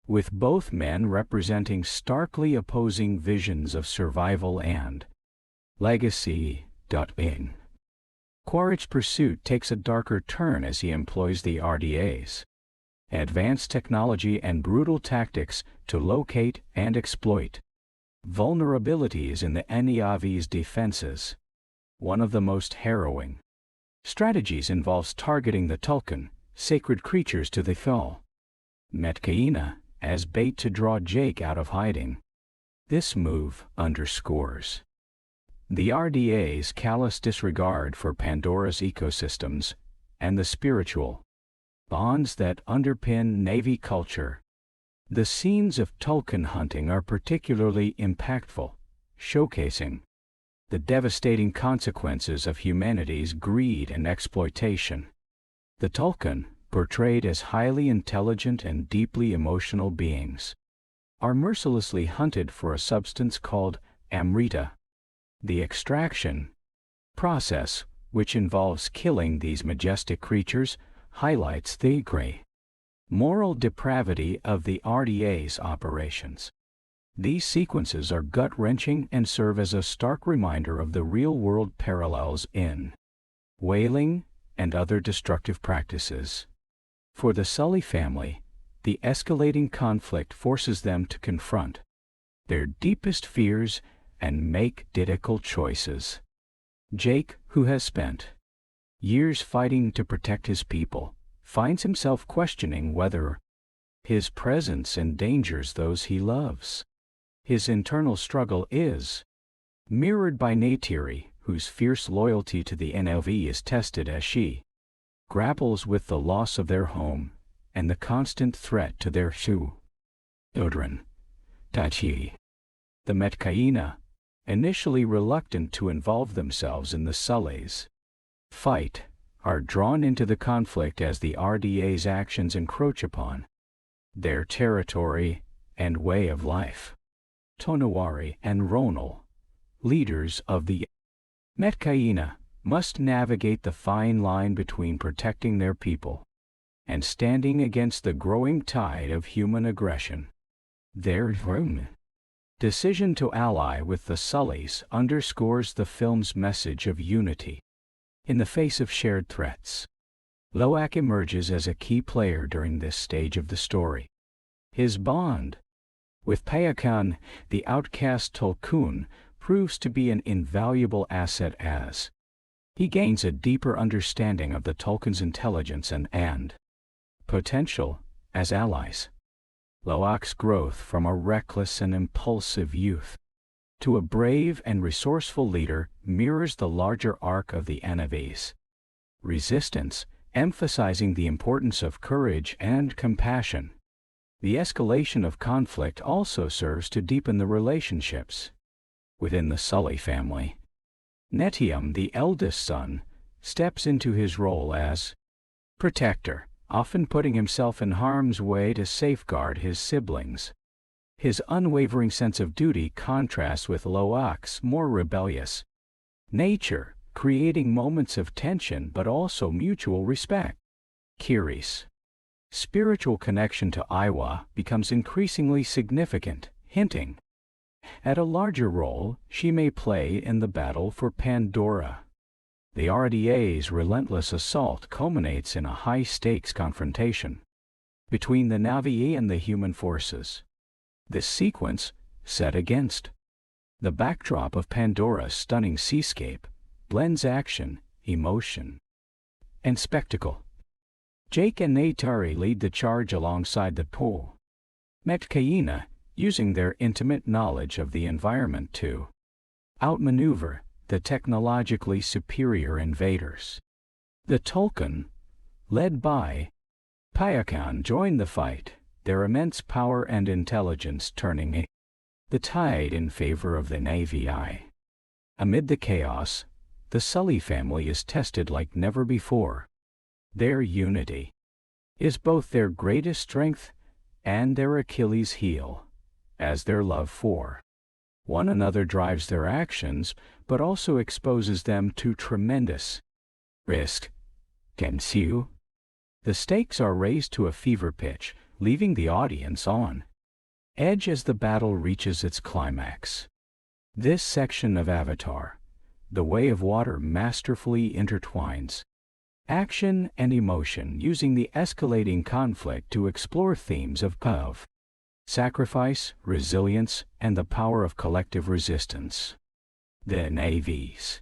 with both men representing starkly opposing visions of survival and legacy. Quaritch's pursuit takes a darker turn as he employs the RDA's advanced technology and brutal tactics to locate and exploit vulnerabilities in the Na'vi's defenses. One of the most harrowing strategies involves targeting the Tulkun, sacred creatures to the Thal Metcaina, as bait to draw Jake out of hiding. This move underscores the RDA's callous disregard for Pandora's ecosystems and the spiritual bonds that underpin Na'vi culture. The scenes of Tulkun hunting are particularly impactful, showcasing the devastating consequences of humanity's greed and exploitation. The Tulkun, portrayed as highly intelligent and deeply emotional beings, are mercilessly hunted for a substance called amrita. The extraction process, which involves killing these majestic creatures, highlights the gray moral depravity of the RDA's operations. These sequences are gut-wrenching and serve as a stark reminder of the real-world parallels in whaling and other destructive practices. For the Sully family, the escalating conflict forces them to confront their deepest fears and make difficult choices. Jake, who has spent years fighting to protect his people, finds himself questioning whether his presence endangers those he loves. His internal struggle is mirrored by Neytiri, whose fierce loyalty to the NLV is tested as she grapples with the loss of their home and the constant threat to their children. Tachi. The Metcaina, initially reluctant to involve themselves in the Sully's fight, are drawn into the conflict as the RDA's actions encroach upon their territory and way of life. Tonawari and Ronal, leaders of the Metcaina, must navigate the fine line between protecting their people and standing against the growing tide of human aggression. Their decision to ally with the Sullys underscores the film's message of unity in the face of shared threats. Loak emerges as a key player during this stage of the story. His bond with Payakan, the outcast Tulkun, proves to be an invaluable asset as he gains a deeper understanding of the Tulkun's intelligence and potential as allies. Loak's growth from a reckless and impulsive youth to a brave and resourceful leader mirrors the larger arc of the Na'vi's resistance, emphasizing the importance of courage and compassion. The escalation of conflict also serves to deepen the relationships within the Sully family. Netium, the eldest son, steps into his role as protector, often putting himself in harm's way to safeguard his siblings. His unwavering sense of duty contrasts with Loak's more rebellious nature, creating moments of tension but also mutual respect. Kiri's spiritual connection to Iwa becomes increasingly significant, hinting at a larger role she may play in the battle for Pandora. The RDA's relentless assault culminates in a high-stakes confrontation between the Na'vi and the human forces. This sequence, set against the backdrop of Pandora's stunning seascape, blends action, emotion, and spectacle. Jake and Neytiri lead the charge alongside the pool Metkayina, using their intimate knowledge of the environment to outmaneuver the technologically superior invaders. The Tulkun, led by Payakan, join the fight, their immense power and intelligence turning the tide in favor of the Na'vi. Amid the chaos, the Sully family is tested like never before. Their unity is both their greatest strength and their Achilles heel, as their love for one another drives their actions, but also exposes them to tremendous risk. The stakes are raised to a fever pitch, leaving the audience on edge as the battle reaches its climax. This section of Avatar, The Way of Water, masterfully intertwines action and emotion, using the escalating conflict to explore themes of sacrifice, resilience, and the power of collective resistance. The Navy's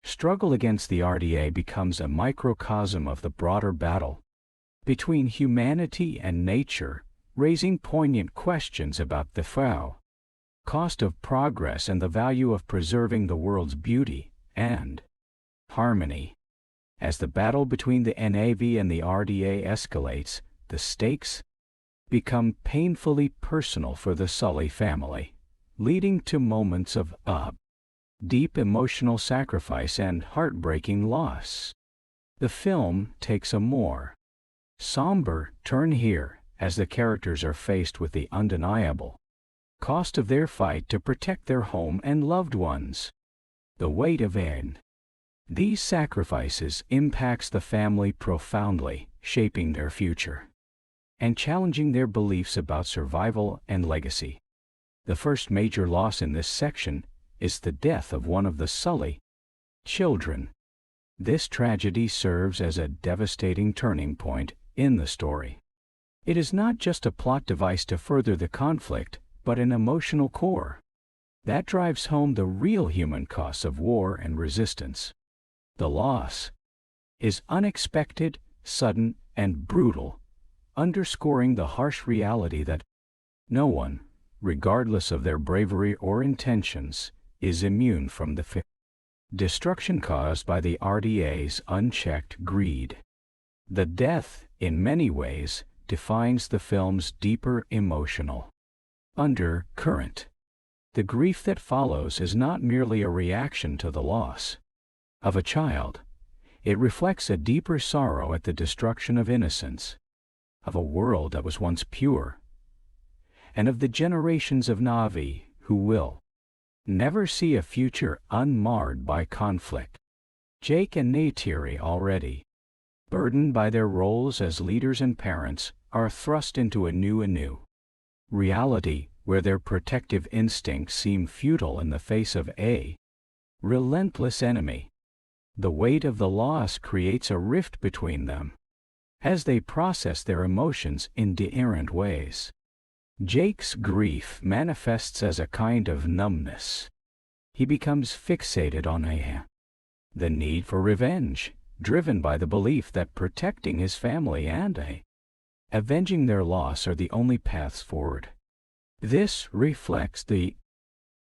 struggle against the RDA becomes a microcosm of the broader battle between humanity and nature, raising poignant questions about the cost of progress and the value of preserving the world's beauty and harmony. As the battle between the Navy and the RDA escalates, the stakes become painfully personal for the Sully family, leading to moments of deep emotional sacrifice and heartbreaking loss. The film takes a more somber turn here, as the characters are faced with the undeniable cost of their fight to protect their home and loved ones. The weight of these sacrifices impacts the family profoundly, shaping their future and challenging their beliefs about survival and legacy. The first major loss in this section is the death of one of the Sully children. This tragedy serves as a devastating turning point in the story. It is not just a plot device to further the conflict, but an emotional core that drives home the real human costs of war and resistance. The loss is unexpected, sudden, and brutal, underscoring the harsh reality that no one, regardless of their bravery or intentions, is immune from the destruction caused by the RDA's unchecked greed. The death, in many ways, defines the film's deeper emotional undercurrent. The grief that follows is not merely a reaction to the loss of a child. It reflects a deeper sorrow at the destruction of innocence, of a world that was once pure, and of the generations of Na'vi who will never see a future unmarred by conflict. Jake and Neytiri, already burdened by their roles as leaders and parents, are thrust into a new reality where their protective instincts seem futile in the face of a relentless enemy. The weight of the loss creates a rift between them as they process their emotions in different ways. Jake's grief manifests as a kind of numbness. He becomes fixated on the need for revenge, driven by the belief that protecting his family and avenging their loss are the only paths forward. This reflects the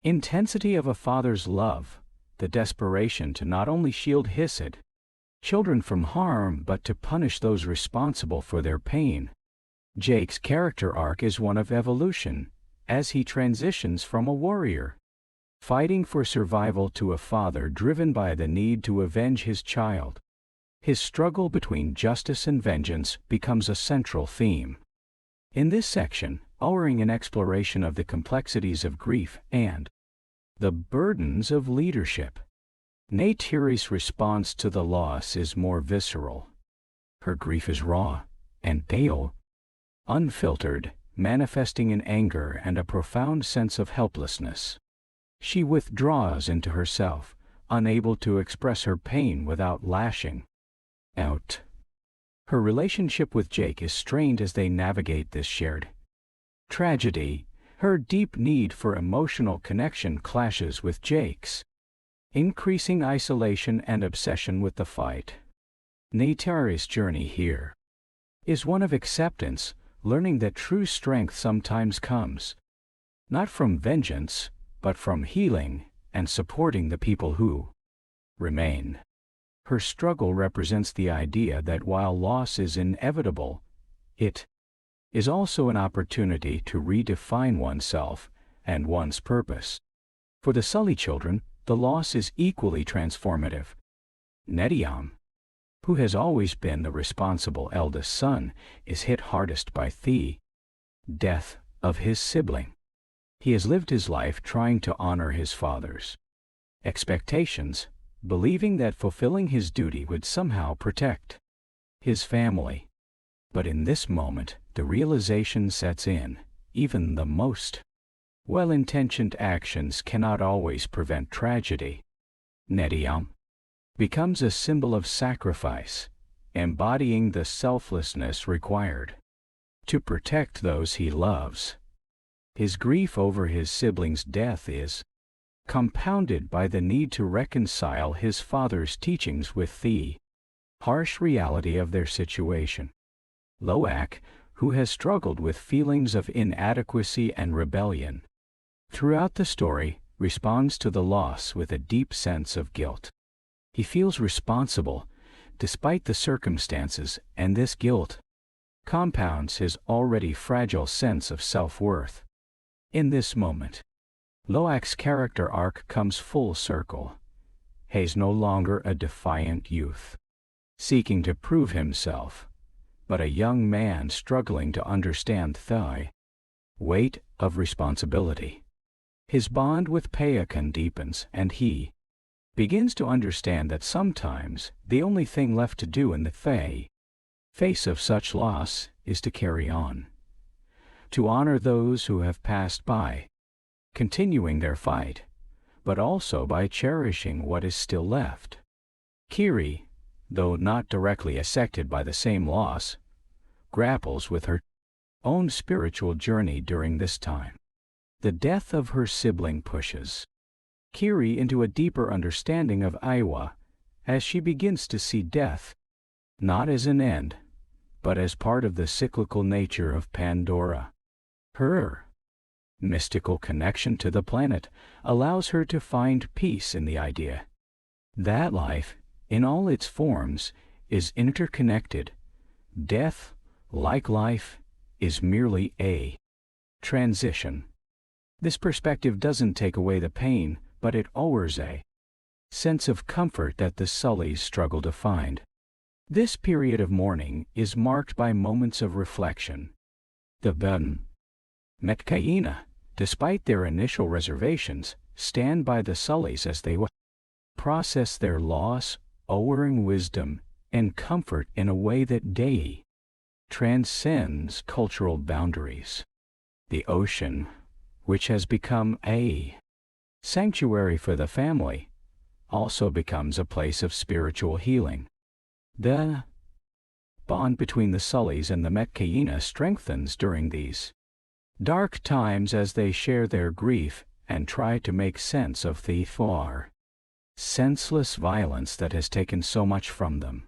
intensity of a father's love, the desperation to not only shield his children from harm but to punish those responsible for their pain. Jake's character arc is one of evolution, as he transitions from a warrior fighting for survival to a father driven by the need to avenge his child. His struggle between justice and vengeance becomes a central theme in this section, offering an exploration of the complexities of grief and the burdens of leadership. Neytiri's response to the loss is more visceral. Her grief is raw and pale, unfiltered, manifesting in anger and a profound sense of helplessness. She withdraws into herself, unable to express her pain without lashing out. Her relationship with Jake is strained as they navigate this shared tragedy. Her deep need for emotional connection clashes with Jake's increasing isolation and obsession with the fight. Neytiri's journey here is one of acceptance, learning that true strength sometimes comes not from vengeance, but from healing and supporting the people who remain. Her struggle represents the idea that while loss is inevitable, it is also an opportunity to redefine oneself and one's purpose. For the Sully children, the loss is equally transformative. Nediam, who has always been the responsible eldest son, is hit hardest by the death of his sibling. He has lived his life trying to honor his father's expectations, believing that fulfilling his duty would somehow protect his family. But in this moment, the realization sets in: even the most well-intentioned actions cannot always prevent tragedy. Nediam becomes a symbol of sacrifice, embodying the selflessness required to protect those he loves. His grief over his sibling's death is compounded by the need to reconcile his father's teachings with the harsh reality of their situation. Loak, who has struggled with feelings of inadequacy and rebellion throughout the story, responds to the loss with a deep sense of guilt. He feels responsible despite the circumstances, and this guilt compounds his already fragile sense of self-worth. In this moment, Loak's character arc comes full circle. He's no longer a defiant youth seeking to prove himself, but a young man struggling to understand the weight of responsibility. His bond with Payakan deepens, and he begins to understand that sometimes the only thing left to do in the face of such loss is to carry on, to honor those who have passed by, continuing their fight, but also by cherishing what is still left. Kiri, though not directly affected by the same loss, grapples with her own spiritual journey during this time. The death of her sibling pushes Kiri into a deeper understanding of Aiwa, as she begins to see death not as an end, but as part of the cyclical nature of Pandora. Her mystical connection to the planet allows her to find peace in the idea that life, in all its forms, is interconnected. Death, like life, is merely a transition. This perspective doesn't take away the pain, but it offers a sense of comfort that the Sullys struggle to find. This period of mourning is marked by moments of reflection. The Metcaina, despite their initial reservations, stand by the Sullys as they process their loss, offering wisdom and comfort in a way that transcends cultural boundaries. The ocean, which has become a sanctuary for the family, also becomes a place of spiritual healing. The bond between the Sullys and the Metcaina strengthens during these dark times as they share their grief and try to make sense of the senseless violence that has taken so much from them.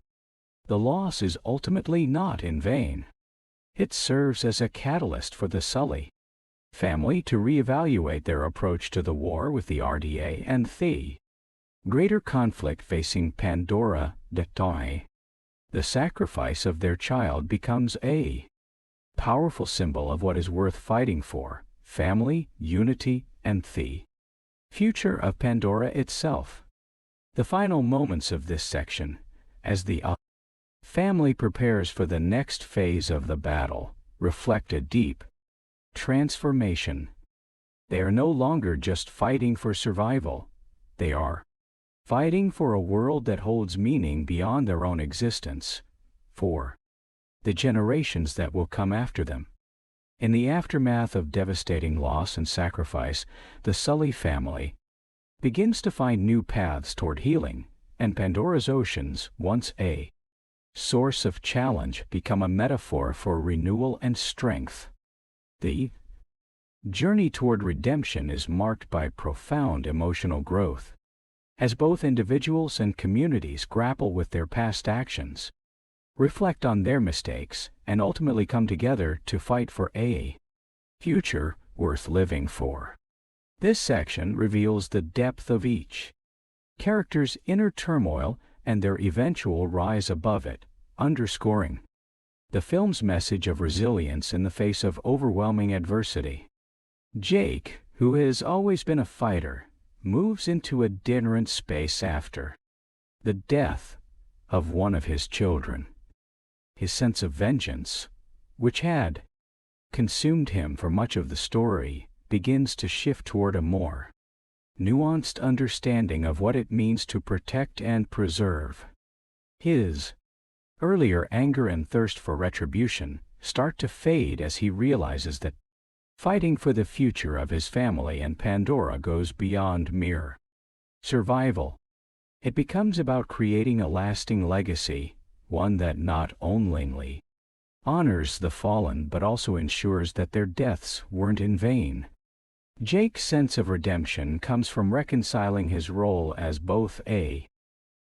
The loss is ultimately not in vain. It serves as a catalyst for the Sully family to reevaluate their approach to the war with the RDA and the greater conflict facing Pandora Detail. The sacrifice of their child becomes a powerful symbol of what is worth fighting for: family, unity, and the future of Pandora itself. The final moments of this section, as the family prepares for the next phase of the battle, reflect a deep transformation. They are no longer just fighting for survival. They are fighting for a world that holds meaning beyond their own existence, for the generations that will come after them. In the aftermath of devastating loss and sacrifice, the Sully family begins to find new paths toward healing, and Pandora's oceans, once a source of challenge become a metaphor for renewal and strength. The journey toward redemption is marked by profound emotional growth, as both individuals and communities grapple with their past actions, reflect on their mistakes, and ultimately come together to fight for a future worth living for. This section reveals the depth of each character's inner turmoil and their eventual rise above it, underscoring the film's message of resilience in the face of overwhelming adversity. Jake, who has always been a fighter, moves into a different space after the death of one of his children. His sense of vengeance, which had consumed him for much of the story, begins to shift toward a more nuanced understanding of what it means to protect and preserve. His earlier anger and thirst for retribution start to fade as he realizes that fighting for the future of his family and Pandora goes beyond mere survival. It becomes about creating a lasting legacy, one that not only honors the fallen but also ensures that their deaths weren't in vain. Jake's sense of redemption comes from reconciling his role as both a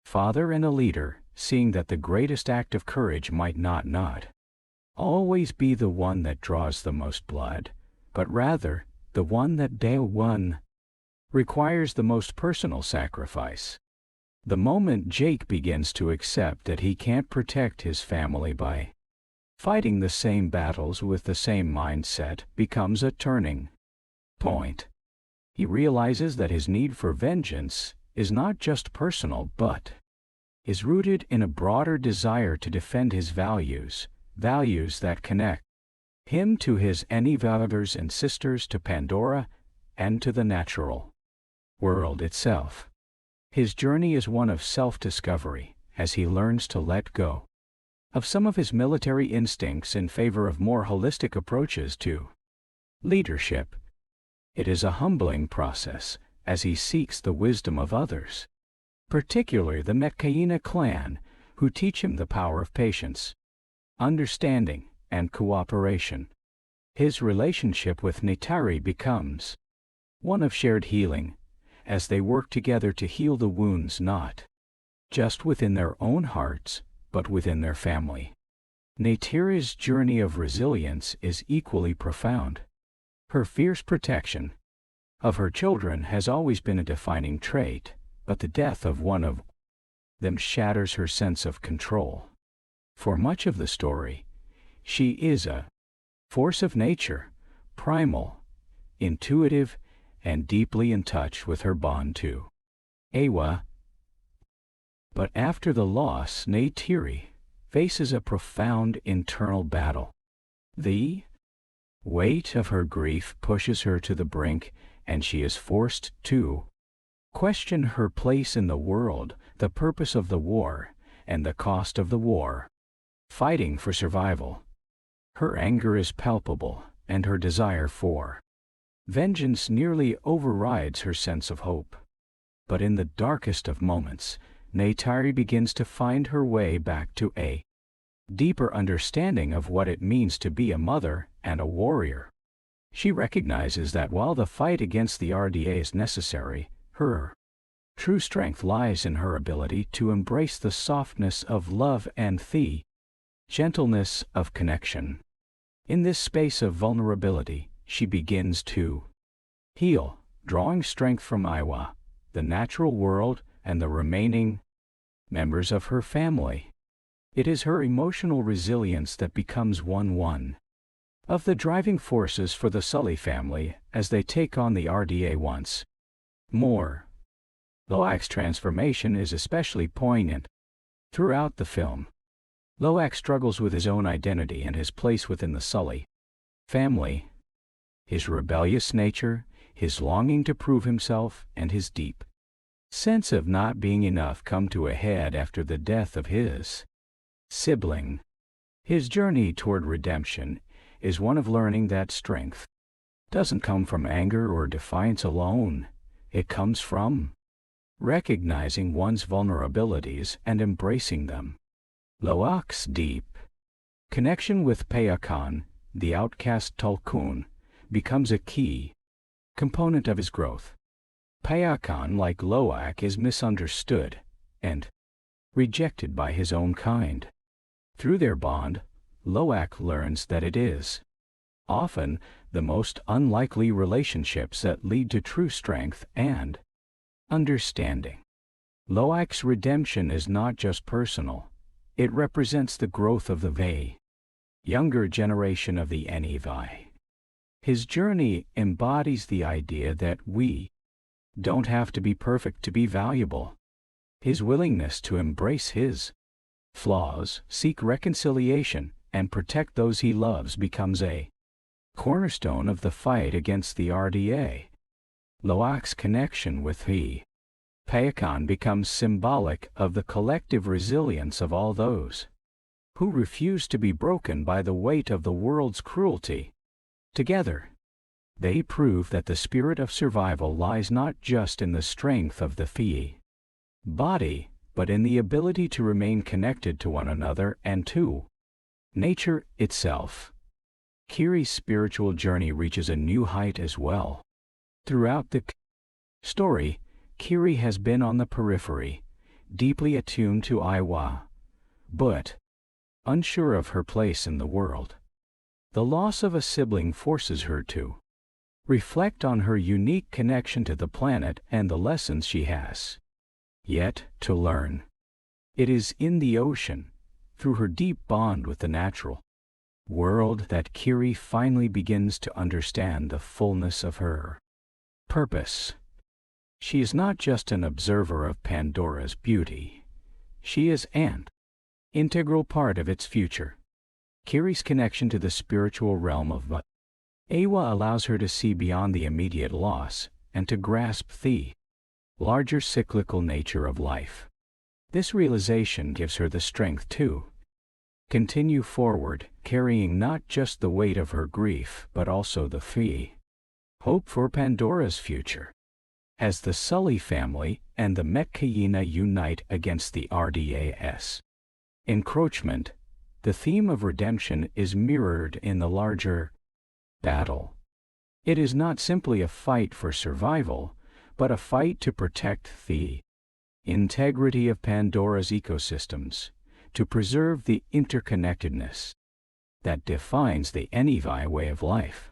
father and a leader, seeing that the greatest act of courage might not always be the one that draws the most blood, but rather the one that requires the most personal sacrifice. The moment Jake begins to accept that he can't protect his family by fighting the same battles with the same mindset becomes a turning point. He realizes that his need for vengeance is not just personal but is rooted in a broader desire to defend his values that connect him to his any brothers and sisters, to Pandora, and to the natural world itself. His journey is one of self-discovery as he learns to let go of some of his military instincts in favor of more holistic approaches to leadership. It is a humbling process as he seeks the wisdom of others, particularly the Metcaina clan, who teach him the power of patience, understanding, and cooperation. His relationship with Neytiri becomes one of shared healing, as they work together to heal the wounds not just within their own hearts, but within their family. Neytiri's journey of resilience is equally profound. Her fierce protection of her children has always been a defining trait, but the death of one of them shatters her sense of control. For much of the story, she is a force of nature, primal, intuitive, and deeply in touch with her bond to Awa. But after the loss, Neytiri faces a profound internal battle. The weight of her grief pushes her to the brink, and she is forced to question her place in the world, the purpose of the war, and the cost of the war. Fighting for survival. Her anger is palpable, and her desire for vengeance nearly overrides her sense of hope. But in the darkest of moments, Neytiri begins to find her way back to a deeper understanding of what it means to be a mother and a warrior. She recognizes that while the fight against the RDA is necessary, her true strength lies in her ability to embrace the softness of love and the gentleness of connection. In this space of vulnerability, she begins to heal, drawing strength from Iwa, the natural world, and the remaining members of her family. It is her emotional resilience that becomes one of the driving forces for the Sully family as they take on the RDA once more. Loak's transformation is especially poignant throughout the film. Loak struggles with his own identity and his place within the Sully family. His rebellious nature, his longing to prove himself, and his deep sense of not being enough come to a head after the death of his sibling. His journey toward redemption is one of learning that strength doesn't come from anger or defiance alone. It comes from recognizing one's vulnerabilities and embracing them. Loak's deep connection with Payakan, the outcast Tulkun, becomes a key component of his growth. Payakan, like Loak, is misunderstood and rejected by his own kind. Through their bond, Loak learns that it is often the most unlikely relationships that lead to true strength and understanding. Loak's redemption is not just personal, it represents the growth of the younger generation of the Enivi. His journey embodies the idea that we don't have to be perfect to be valuable. His willingness to embrace his flaws, seek reconciliation, and protect those he loves becomes a cornerstone of the fight against the RDA. Loak's connection with Payakan becomes symbolic of the collective resilience of all those who refuse to be broken by the weight of the world's cruelty. Together, they prove that the spirit of survival lies not just in the strength of the body, but in the ability to remain connected to one another and to nature itself. Kiri's spiritual journey reaches a new height as well. Throughout the story, Kiri has been on the periphery, deeply attuned to Iwa, but unsure of her place in the world. The loss of a sibling forces her to reflect on her unique connection to the planet and the lessons she has yet to learn. It is in the ocean, through her deep bond with the natural world, that Kiri finally begins to understand the fullness of her purpose. She is not just an observer of Pandora's beauty, she is an integral part of its future. Kiri's connection to the spiritual realm of Awa allows her to see beyond the immediate loss and to grasp the larger cyclical nature of life. This realization gives her the strength to continue forward, carrying not just the weight of her grief but also the hope for Pandora's future. As the Sully family and the Metkayina unite against the RDA's encroachment, the theme of redemption is mirrored in the larger battle. It is not simply a fight for survival, but a fight to protect the integrity of Pandora's ecosystems, to preserve the interconnectedness that defines the Enivi way of life.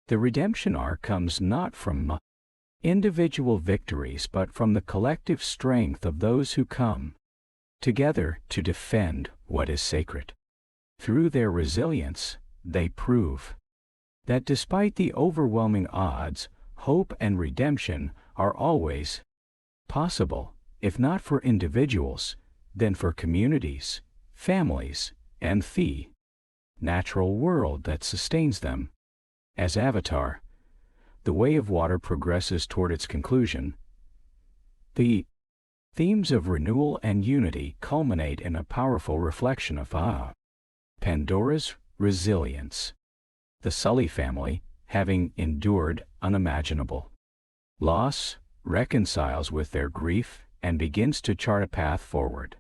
The redemption arc comes not from individual victories but from the collective strength of those who come together to defend what is sacred. Through their resilience, they prove that despite the overwhelming odds, hope and redemption are always possible, if not for individuals, then for communities, families, and the natural world that sustains them. As Avatar, The Way of Water progresses toward its conclusion, the themes of renewal and unity culminate in a powerful reflection of Pandora's resilience. The Sully family, having endured unimaginable loss, reconciles with their grief and begins to chart a path forward.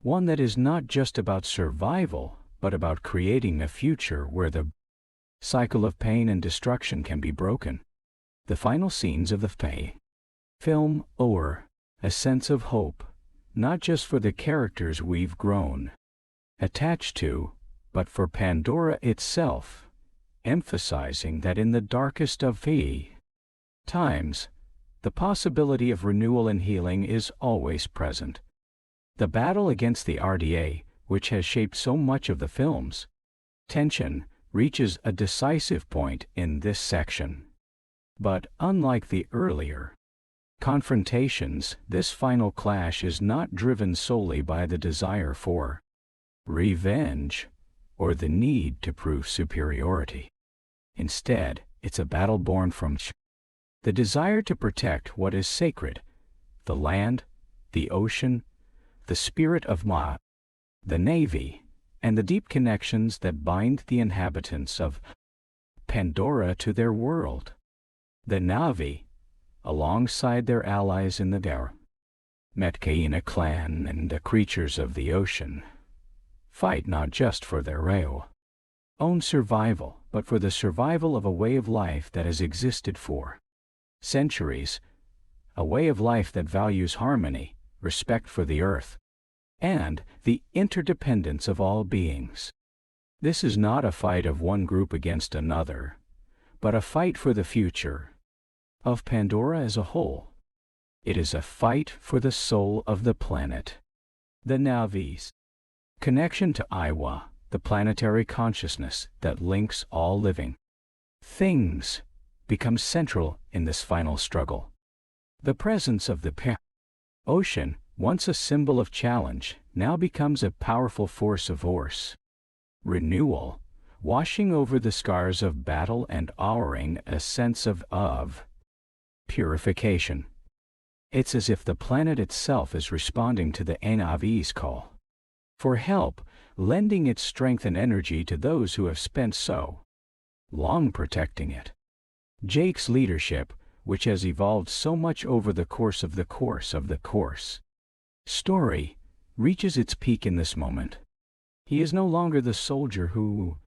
One that is not just about survival, but about creating a future where the cycle of pain and destruction can be broken. The final scenes of the film offer a sense of hope, not just for the characters we've grown attached to, but for Pandora itself, emphasizing that in the darkest of times, the possibility of renewal and healing is always present. The battle against the RDA, which has shaped so much of the film's tension, reaches a decisive point in this section. But unlike the earlier confrontations, this final clash is not driven solely by the desire for revenge or the need to prove superiority. Instead, it's a battle born from the desire to protect what is sacred, the land, the ocean, the spirit of the Navy, and the deep connections that bind the inhabitants of Pandora to their world. The Na'vi, alongside their allies in the Metkayina clan and the creatures of the ocean, fight not just for their own survival, but for the survival of a way of life that has existed for centuries, a way of life that values harmony, respect for the earth, and the interdependence of all beings. This is not a fight of one group against another, but a fight for the future of Pandora as a whole. It is a fight for the soul of the planet. The Na'vi's connection to Iwa, the planetary consciousness that links all living things, becomes central in this final struggle. The presence of the ocean, once a symbol of challenge, now becomes a powerful force of renewal, washing over the scars of battle and offering a sense of purification. It's as if the planet itself is responding to the Na'vi's call for help, lending its strength and energy to those who have spent so long protecting it. Jake's leadership, which has evolved so much over the course of the story, reaches its peak in this moment. He is no longer the soldier who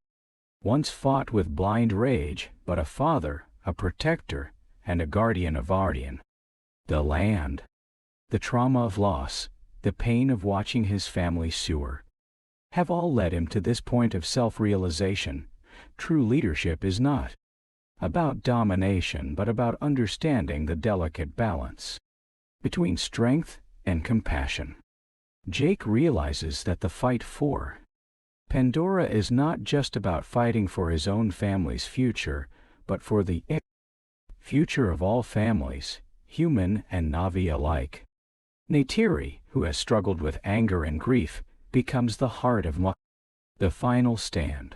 once fought with blind rage, but a father, a protector, and a guardian of Ardian. The land, the trauma of loss, the pain of watching his family sewer, have all led him to this point of self-realization. True leadership is not about domination, but about understanding the delicate balance between strength and compassion. Jake realizes that the fight for Pandora is not just about fighting for his own family's future, but for the future of all families, human and Na'vi alike. Neytiri, who has struggled with anger and grief, becomes the heart of the final stand.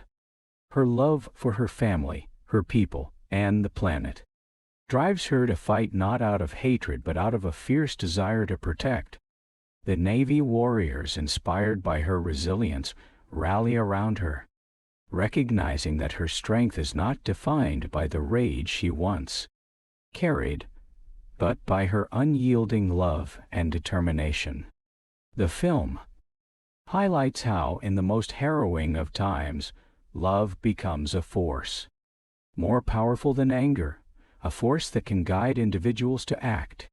Her love for her family, her people, and the planet drives her to fight not out of hatred but out of a fierce desire to protect. The Navy warriors, inspired by her resilience, rally around her, recognizing that her strength is not defined by the rage she once carried, but by her unyielding love and determination. The film highlights how, in the most harrowing of times, love becomes a force more powerful than anger, a force that can guide individuals to act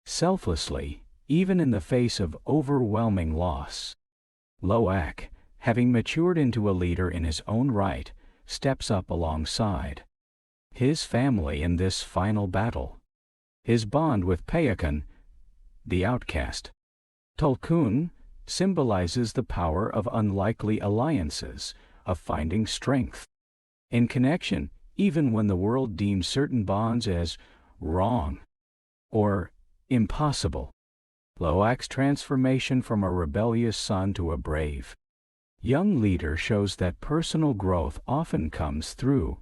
selflessly, even in the face of overwhelming loss. Loak, having matured into a leader in his own right, steps up alongside his family in this final battle. His bond with Payakan, the outcast, Tulkun, symbolizes the power of unlikely alliances, of finding strength in connection, even when the world deems certain bonds as wrong or impossible. Loak's transformation from a rebellious son to a brave young leader shows that personal growth often comes through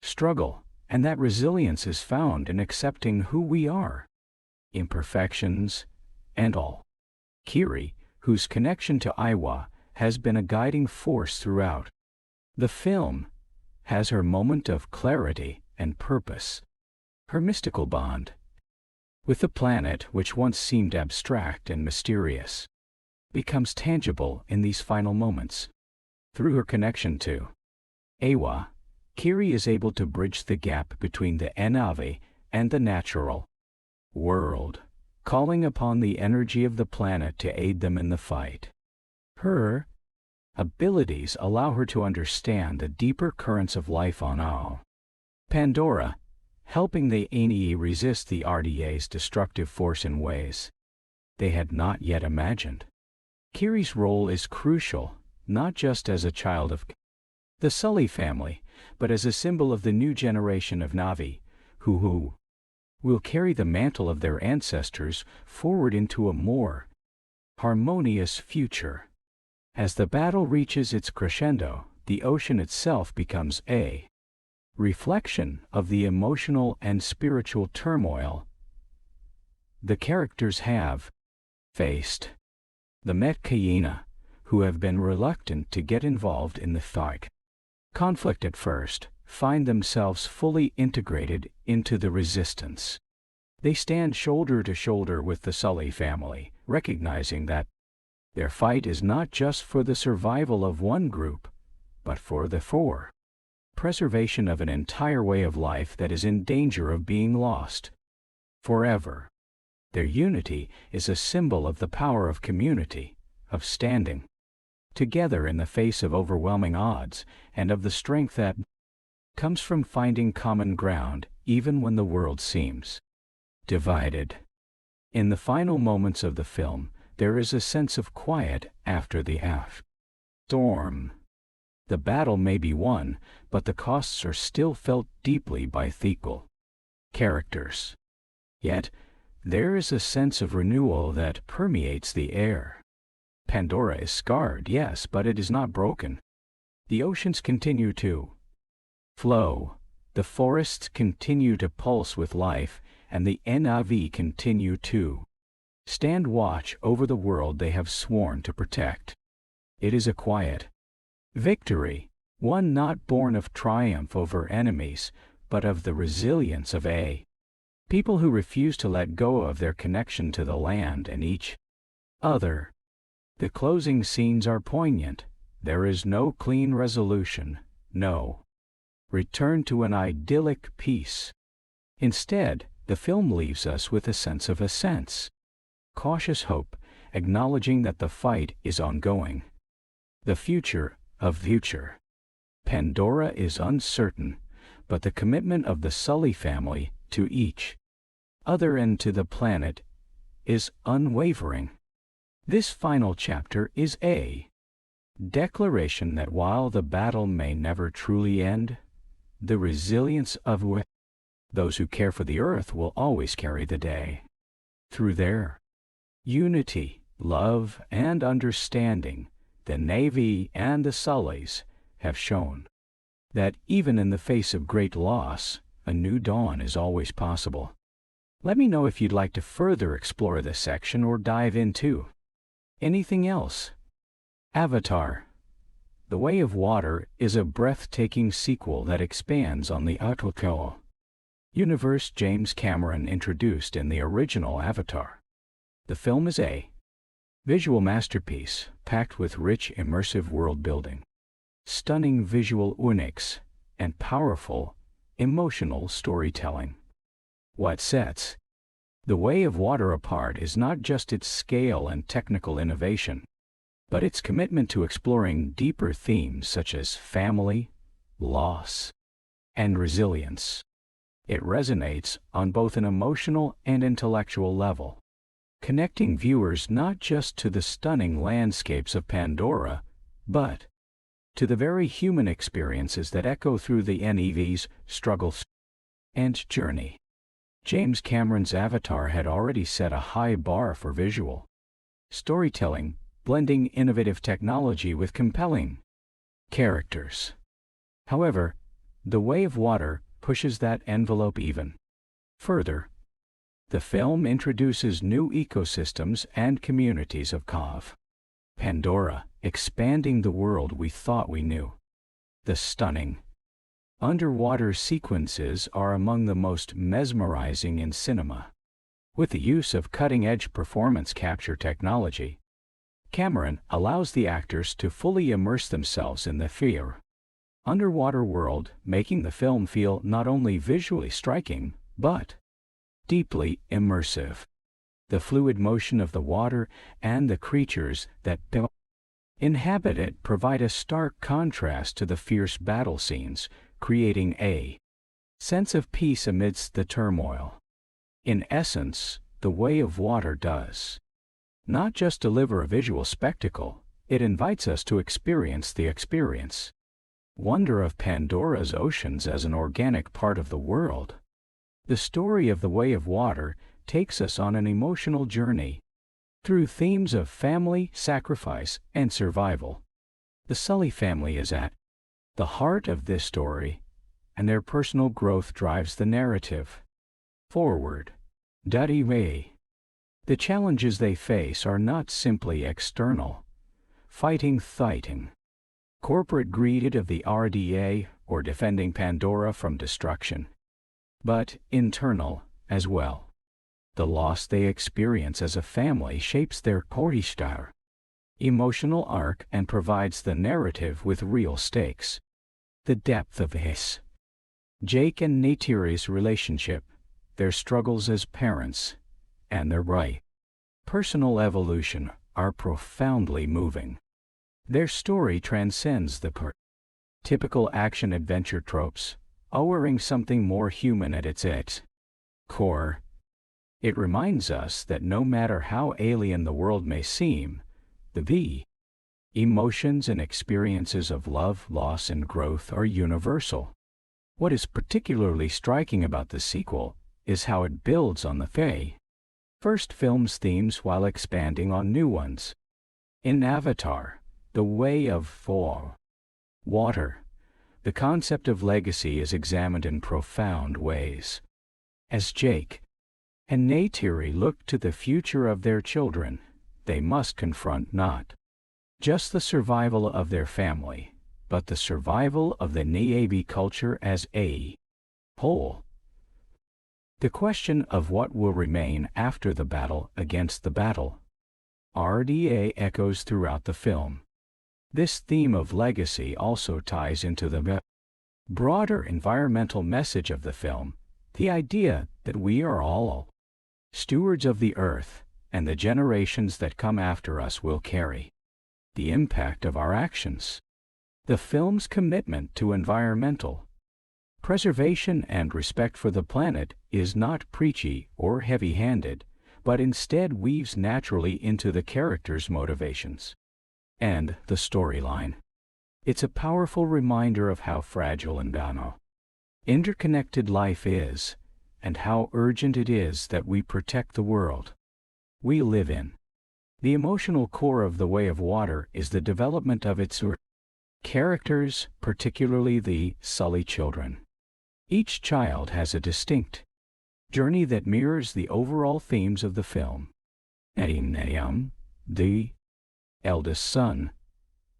struggle, and that resilience is found in accepting who we are, imperfections, and all. Kiri, whose connection to Iwa has been a guiding force throughout the film, has her moment of clarity and purpose. Her mystical bond with the planet, which once seemed abstract and mysterious, becomes tangible in these final moments. Through her connection to Iwa, Kiri is able to bridge the gap between the Na'vi and the natural world, calling upon the energy of the planet to aid them in the fight. Her abilities allow her to understand the deeper currents of life on Pandora, helping the Aeni resist the RDA's destructive force in ways they had not yet imagined. Kiri's role is crucial, not just as a child of the Sully family, but as a symbol of the new generation of Na'vi, who will carry the mantle of their ancestors forward into a more harmonious future. As the battle reaches its crescendo, the ocean itself becomes a reflection of the emotional and spiritual turmoil the characters have faced. The Metkayina, who have been reluctant to get involved in the fight conflict at first, find themselves fully integrated into the resistance. They stand shoulder to shoulder with the Sully family, recognizing that Their fight is not just for the survival of one group, but for the four. Preservation of an entire way of life that is in danger of being lost forever. Their unity is a symbol of the power of community, of standing together in the face of overwhelming odds, and of the strength that comes from finding common ground even when the world seems divided. In the final moments of the film, there is a sense of quiet after the storm. The battle may be won, but the costs are still felt deeply by the equal characters. Yet, there is a sense of renewal that permeates the air. Pandora is scarred, yes, but it is not broken. The oceans continue to flow, the forests continue to pulse with life, and the NIV continue to stand watch over the world they have sworn to protect. It is a quiet victory, one not born of triumph over enemies, but of the resilience of a people who refuse to let go of their connection to the land and each other. The closing scenes are poignant. There is no clean resolution, no return to an idyllic peace. Instead, the film leaves us with a sense of cautious hope, acknowledging that the fight is ongoing. The future of future Pandora is uncertain, but the commitment of the Sully family to each other and to the planet is unwavering. This final chapter is a declaration that while the battle may never truly end, the resilience of those who care for the earth will always carry the day. Through their unity, love, and understanding, the Navy and the Sullys have shown that even in the face of great loss, a new dawn is always possible. Let me know if you'd like to further explore this section or dive into anything else. Avatar: The Way of Water is a breathtaking sequel that expands on the Avatar universe James Cameron introduced in the original Avatar. The film is a visual masterpiece packed with rich immersive world-building, stunning visual uniques, and powerful, emotional storytelling. What sets The Way of Water apart is not just its scale and technical innovation, but its commitment to exploring deeper themes such as family, loss, and resilience. It resonates on both an emotional and intellectual level, connecting viewers not just to the stunning landscapes of Pandora, but to the very human experiences that echo through the NEV's struggles and journey. James Cameron's Avatar had already set a high bar for visual storytelling, blending innovative technology with compelling characters. However, The Way of Water pushes that envelope even further. The film introduces new ecosystems and communities of Pandora, expanding the world we thought we knew. The stunning underwater sequences are among the most mesmerizing in cinema. With the use of cutting-edge performance capture technology, Cameron allows the actors to fully immerse themselves in the underwater world, making the film feel not only visually striking, but deeply immersive. The fluid motion of the water and the creatures that inhabit it provide a stark contrast to the fierce battle scenes, creating a sense of peace amidst the turmoil. In essence, The Way of Water does not just deliver a visual spectacle, it invites us to experience the wonder of Pandora's oceans as an organic part of the world. The story of The Way of Water takes us on an emotional journey through themes of family, sacrifice, and survival. The Sully family is at the heart of this story, and their personal growth drives the narrative forward. The challenges they face are not simply external, fighting corporate greed of the RDA or defending Pandora from destruction, but internal as well. The loss they experience as a family shapes their emotional arc and provides the narrative with real stakes. The depth of this. Jake and Neytiri's relationship, their struggles as parents, and their personal evolution are profoundly moving. Their story transcends the typical action-adventure tropes, offering something more human at its core. It reminds us that no matter how alien the world may seem, the emotions and experiences of love, loss, and growth are universal. What is particularly striking about the sequel is how it builds on the first film's themes while expanding on new ones. In Avatar, The Way of Water, the concept of legacy is examined in profound ways. As Jake and Neytiri look to the future of their children, they must confront not just the survival of their family, but the survival of the Na'vi culture as a whole. The question of what will remain after the battle against the battle RDA echoes throughout the film. This theme of legacy also ties into the broader environmental message of the film, the idea that we are all stewards of the earth, and the generations that come after us will carry the impact of our actions. The film's commitment to environmental preservation and respect for the planet is not preachy or heavy-handed, but instead weaves naturally into the characters' motivations and the storyline. It's a powerful reminder of how fragile and interconnected life is, and how urgent it is that we protect the world we live in. The emotional core of The Way of Water is the development of its characters, particularly the Sully children. Each child has a distinct journey that mirrors the overall themes of the film. The eldest son,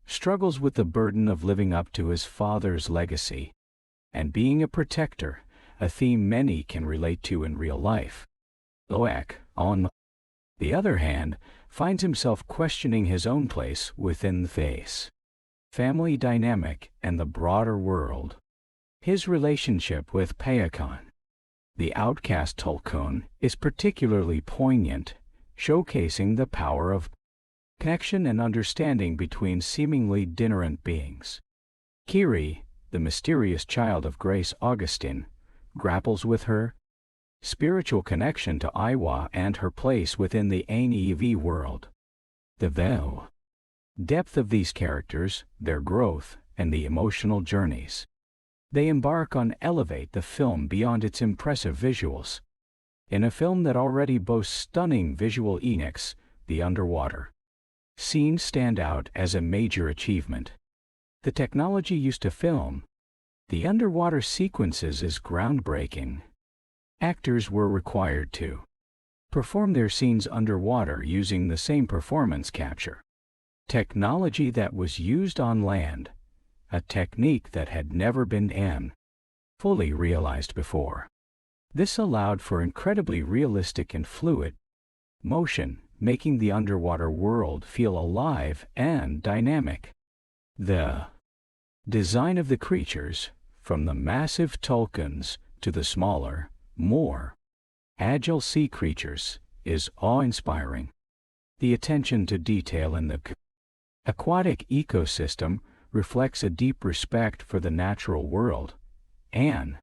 struggles with the burden of living up to his father's legacy and being a protector, a theme many can relate to in real life. Loak, on the other hand, finds himself questioning his own place within the family dynamic and the broader world. His relationship with Payakan, the outcast Tulkun, is particularly poignant, showcasing the power of connection and understanding between seemingly different beings. Kiri, the mysterious child of Grace Augustine, grapples with her spiritual connection to Iwa and her place within the Na'vi world. The depth of these characters, their growth, and the emotional journeys they embark on elevate the film beyond its impressive visuals. In a film that already boasts stunning visual effects, the underwater scenes stand out as a major achievement. The technology used to film the underwater sequences is groundbreaking. Actors were required to perform their scenes underwater using the same performance capture technology that was used on land, a technique that had never been fully realized before. This allowed for incredibly realistic and fluid motion, making the underwater world feel alive and dynamic. The design of the creatures, from the massive Tulkuns to the smaller, more agile sea creatures, is awe-inspiring. The attention to detail in the aquatic ecosystem reflects a deep respect for the natural world, an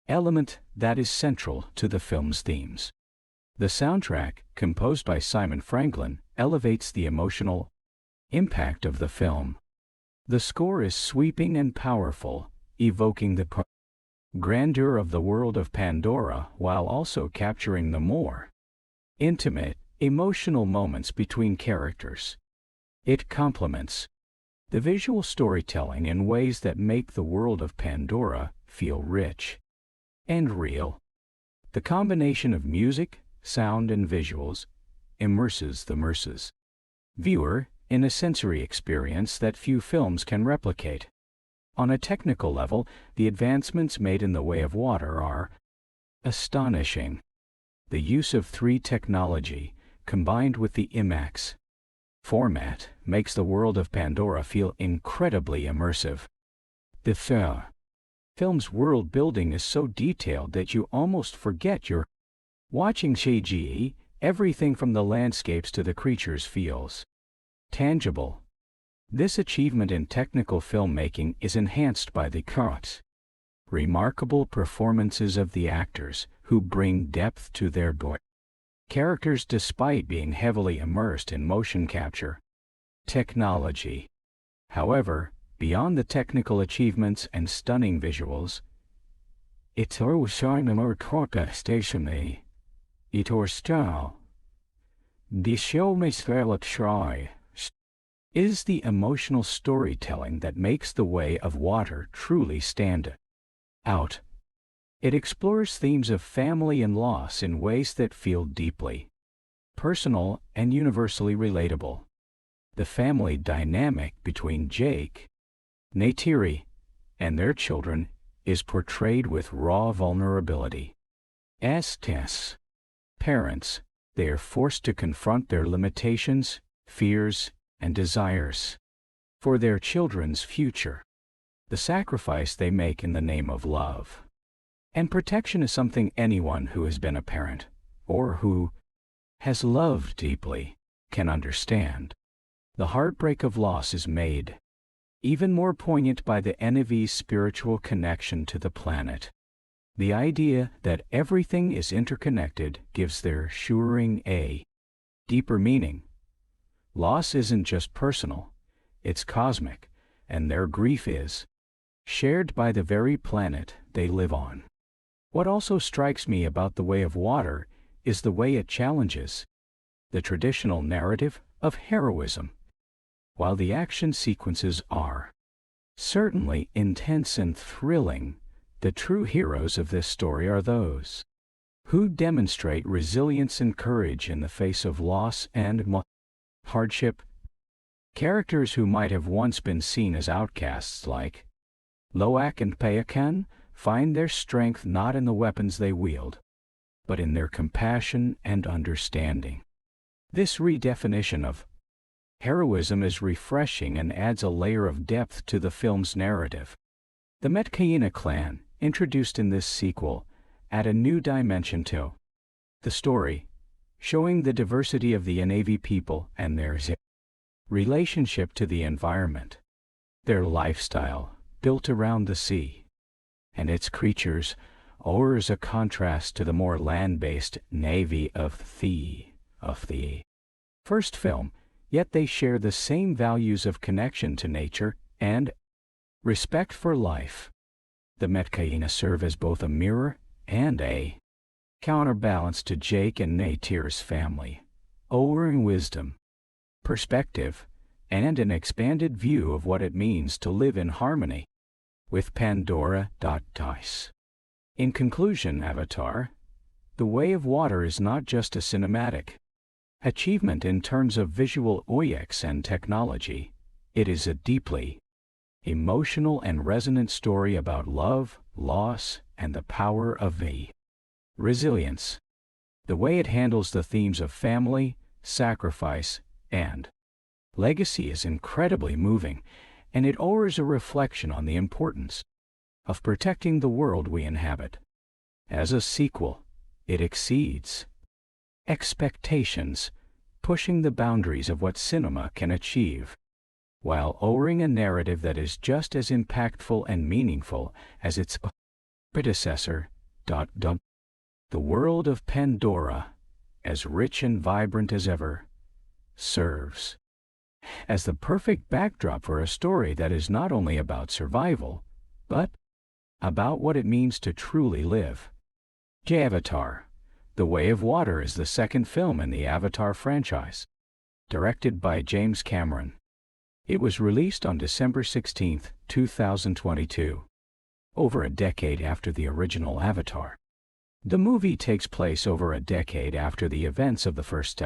element that is central to the film's themes. The soundtrack, composed by Simon Franklin, elevates the emotional impact of the film. The score is sweeping and powerful, evoking the grandeur of the world of Pandora while also capturing the more intimate, emotional moments between characters. It complements the visual storytelling in ways that make the world of Pandora feel rich and real. The combination of music, sound, and visuals immerses the viewer in a sensory experience that few films can replicate. On a technical level, the advancements made in The Way of Water are astonishing. The use of 3D technology, combined with the IMAX format makes the world of Pandora feel incredibly immersive. The film's world building is so detailed that you almost forget you're watching CGI. Everything from the landscapes to the creatures feels tangible. This achievement in technical filmmaking is enhanced by the remarkable performances of the actors, who bring depth to their characters despite being heavily immersed in motion capture technology. However, beyond the technical achievements and stunning visuals, it is the emotional storytelling that makes The Way of Water truly stand out. It explores themes of family and loss in ways that feel deeply personal and universally relatable. The family dynamic between Jake, Neytiri, and their children is portrayed with raw vulnerability. As parents, they are forced to confront their limitations, fears, and desires for their children's future. The sacrifice they make in the name of love and protection is something anyone who has been a parent, or who has loved deeply, can understand. The heartbreak of loss is made even more poignant by the NAV's spiritual connection to the planet. The idea that everything is interconnected gives their suring a deeper meaning. Loss isn't just personal, it's cosmic, and their grief is shared by the very planet they live on. What also strikes me about The Way of Water is the way it challenges the traditional narrative of heroism. While the action sequences are certainly intense and thrilling, the true heroes of this story are those who demonstrate resilience and courage in the face of loss and hardship. Characters who might have once been seen as outcasts like Loak and Payakan find their strength not in the weapons they wield, but in their compassion and understanding. This redefinition of heroism is refreshing and adds a layer of depth to the film's narrative. The Metkayina clan, introduced in this sequel, add a new dimension to the story, showing the diversity of the Na'vi people and their relationship to the environment. Their lifestyle, built around the sea and its creatures, offers a contrast to the more land-based Na'vi of the first film, yet they share the same values of connection to nature and respect for life. The Metkayina serve as both a mirror and a counterbalance to Jake and Neytiri's family, offering wisdom, perspective, and an expanded view of what it means to live in harmony with Pandora. In conclusion, Avatar: The Way of Water is not just a cinematic achievement in terms of visual effects and technology. It is a deeply emotional and resonant story about love, loss, and the power of resilience. The way it handles the themes of family, sacrifice, and legacy is incredibly moving, and it offers a reflection on the importance of protecting the world we inhabit. As a sequel, it exceeds expectations, pushing the boundaries of what cinema can achieve, while offering a narrative that is just as impactful and meaningful as its predecessor. The world of Pandora, as rich and vibrant as ever, serves as the perfect backdrop for a story that is not only about survival, but about what it means to truly live. Avatar: The Way of Water is the second film in the Avatar franchise, directed by James Cameron. It was released on December 16, 2022, over a decade after the original Avatar. The movie takes place over a decade after the events of the first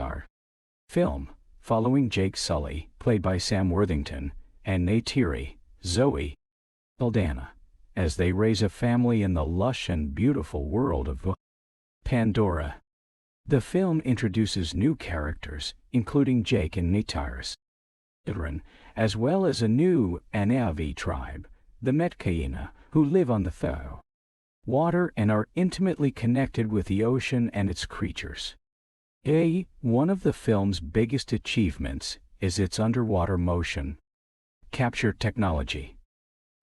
film, following Jake Sully, played by Sam Worthington, and Neytiri, Zoe Saldaña, as they raise a family in the lush and beautiful world of Pandora. The film introduces new characters, including Jake and Nityrus, as well as a new Anavi tribe, the Metcaina, who live on the water and are intimately connected with the ocean and its creatures. One of the film's biggest achievements is its underwater motion capture technology.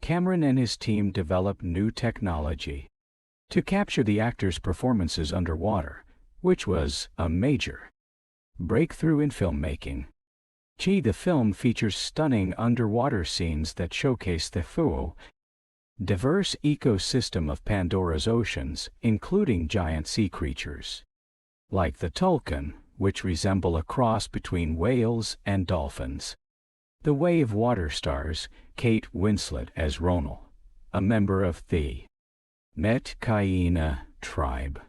Cameron and his team developed new technology to capture the actors' performances underwater, which was a major breakthrough in filmmaking. The film features stunning underwater scenes that showcase the diverse ecosystem of Pandora's oceans, including giant sea creatures like the Tulkun, which resemble a cross between whales and dolphins. The Wave Water stars Kate Winslet as Ronal, a member of the Metcaina tribe.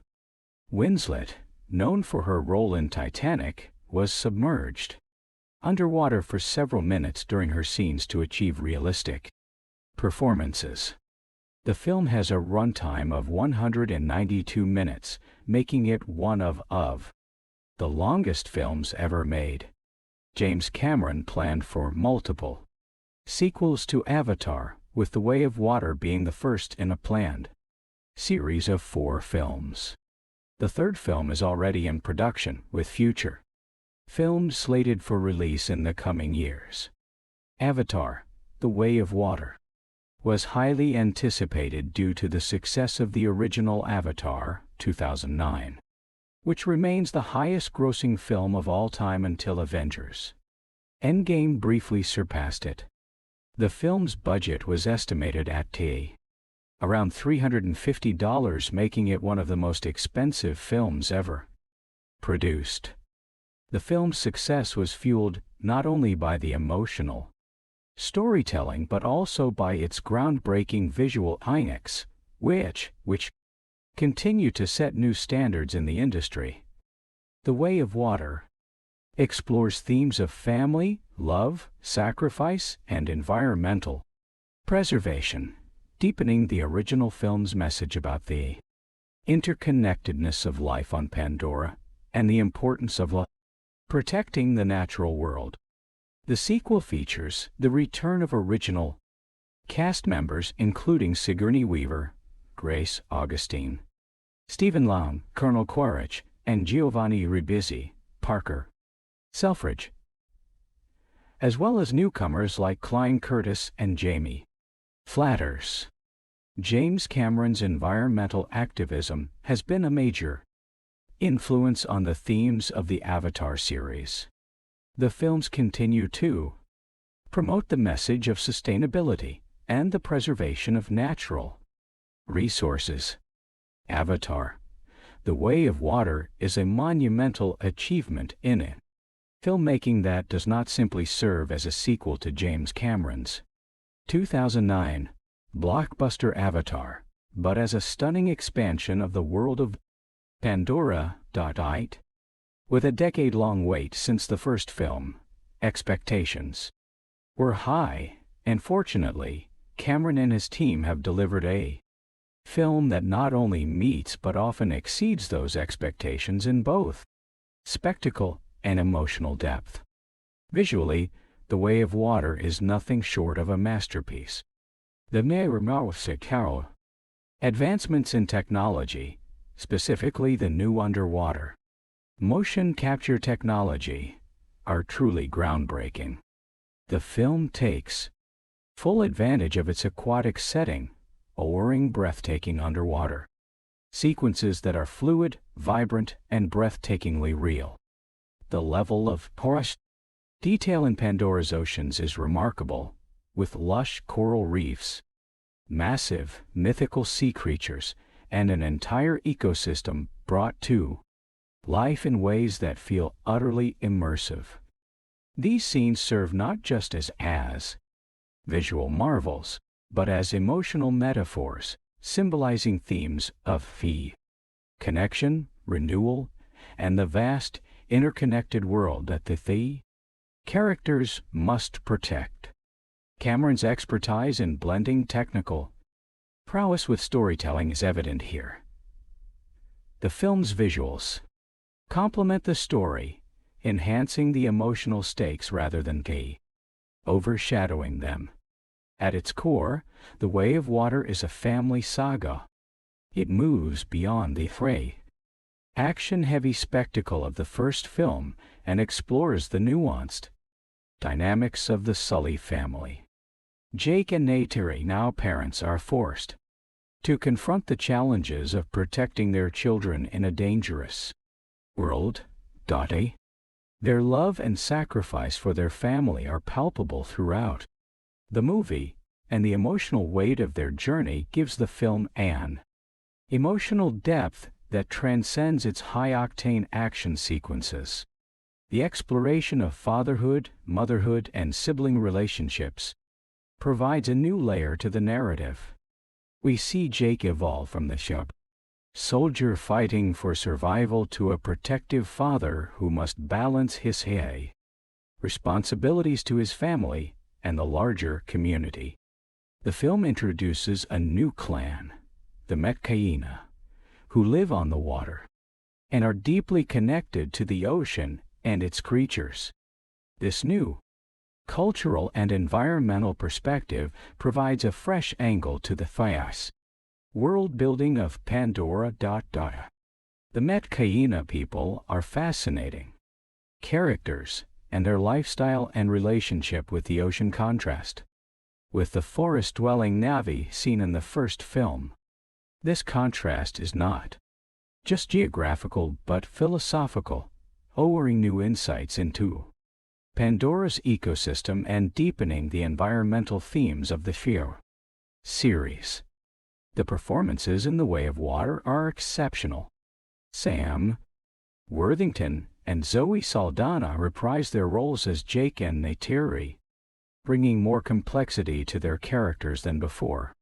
Winslet, known for her role in Titanic, was submerged underwater for several minutes during her scenes to achieve realistic performances. The film has a runtime of 192 minutes, making it one of the longest films ever made. James Cameron planned for multiple sequels to Avatar, with The Way of Water being the first in a planned series of 4 films. The third film is already in production, with future films slated for release in the coming years. Avatar: The Way of Water was highly anticipated due to the success of the original Avatar, 2009, which remains the highest-grossing film of all time until Avengers Endgame briefly surpassed it. The film's budget was estimated at around $350, making it one of the most expensive films ever produced. The film's success was fueled not only by the emotional storytelling but also by its groundbreaking visual effects, which continue to set new standards in the industry. The Way of Water explores themes of family, love, sacrifice, and environmental preservation, deepening the original film's message about the interconnectedness of life on Pandora and the importance of protecting the natural world. The sequel features the return of original cast members including Sigourney Weaver, Grace Augustine, Stephen Lang, Colonel Quaritch, and Giovanni Ribisi, Parker Selfridge, as well as newcomers like Clyne Curtis and Jamie Flatters. James Cameron's environmental activism has been a major influence on the themes of the Avatar series. The films continue to promote the message of sustainability and the preservation of natural resources. Avatar: The Way of Water is a monumental achievement in filmmaking that does not simply serve as a sequel to James Cameron's 2009 blockbuster Avatar, but as a stunning expansion of the world of Pandora. With a decade-long wait since the first film, expectations were high, and fortunately, Cameron and his team have delivered a film that not only meets but often exceeds those expectations in both spectacle and emotional depth. Visually, The Way of Water is nothing short of a masterpiece. The advancements in technology, specifically the new underwater motion capture technology, are truly groundbreaking. The film takes full advantage of its aquatic setting, alluring breathtaking underwater sequences that are fluid, vibrant, and breathtakingly real. The level of detail in Pandora's oceans is remarkable, with lush coral reefs, massive, mythical sea creatures, and an entire ecosystem brought to life in ways that feel utterly immersive. These scenes serve not just as visual marvels, but as emotional metaphors, symbolizing themes of connection, renewal, and the vast, interconnected world that the characters must protect. Cameron's expertise in blending technical prowess with storytelling is evident here. The film's visuals complement the story, enhancing the emotional stakes rather than overshadowing them. At its core, The Way of Water is a family saga. It moves beyond the action-heavy spectacle of the first film and explores the nuanced dynamics of the Sully family. Jake and Neytiri, now parents, are forced to confront the challenges of protecting their children in a dangerous world. Their love and sacrifice for their family are palpable throughout the movie, and the emotional weight of their journey gives the film an emotional depth that transcends its high-octane action sequences. The exploration of fatherhood, motherhood, and sibling relationships provides a new layer to the narrative. We see Jake evolve from the soldier fighting for survival to a protective father who must balance his responsibilities to his family and the larger community. The film introduces a new clan, the Metcaina, who live on the water and are deeply connected to the ocean and its creatures. This new cultural and environmental perspective provides a fresh angle to the world building of Pandora. The Metcaina people are fascinating characters, and their lifestyle and relationship with the ocean contrast with the forest-dwelling Navi seen in the first film. This contrast is not just geographical but philosophical, offering new insights into Pandora's ecosystem and deepening the environmental themes of the series. The performances in The Way of Water are exceptional. Sam Worthington and Zoe Saldaña reprise their roles as Jake and Neytiri, bringing more complexity to their characters than before.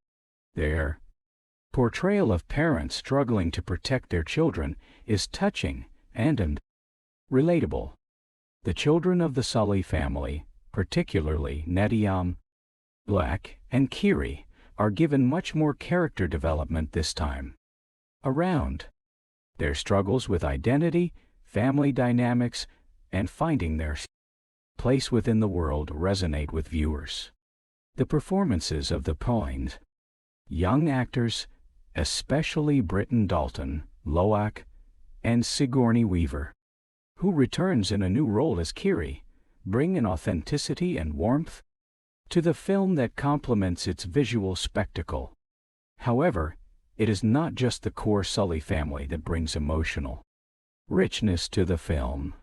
Their portrayal of parents struggling to protect their children is touching and relatable. The children of the Sully family, particularly Nediam, Black, and Kiri, are given much more character development this time around. Their struggles with identity, family dynamics, and finding their place within the world resonate with viewers. The performances of the young actors, especially Britton Dalton, Loak, and Sigourney Weaver, who returns in a new role as Kiri, bring an authenticity and warmth to the film that complements its visual spectacle. However, it is not just the core Sully family that brings emotional richness to the film.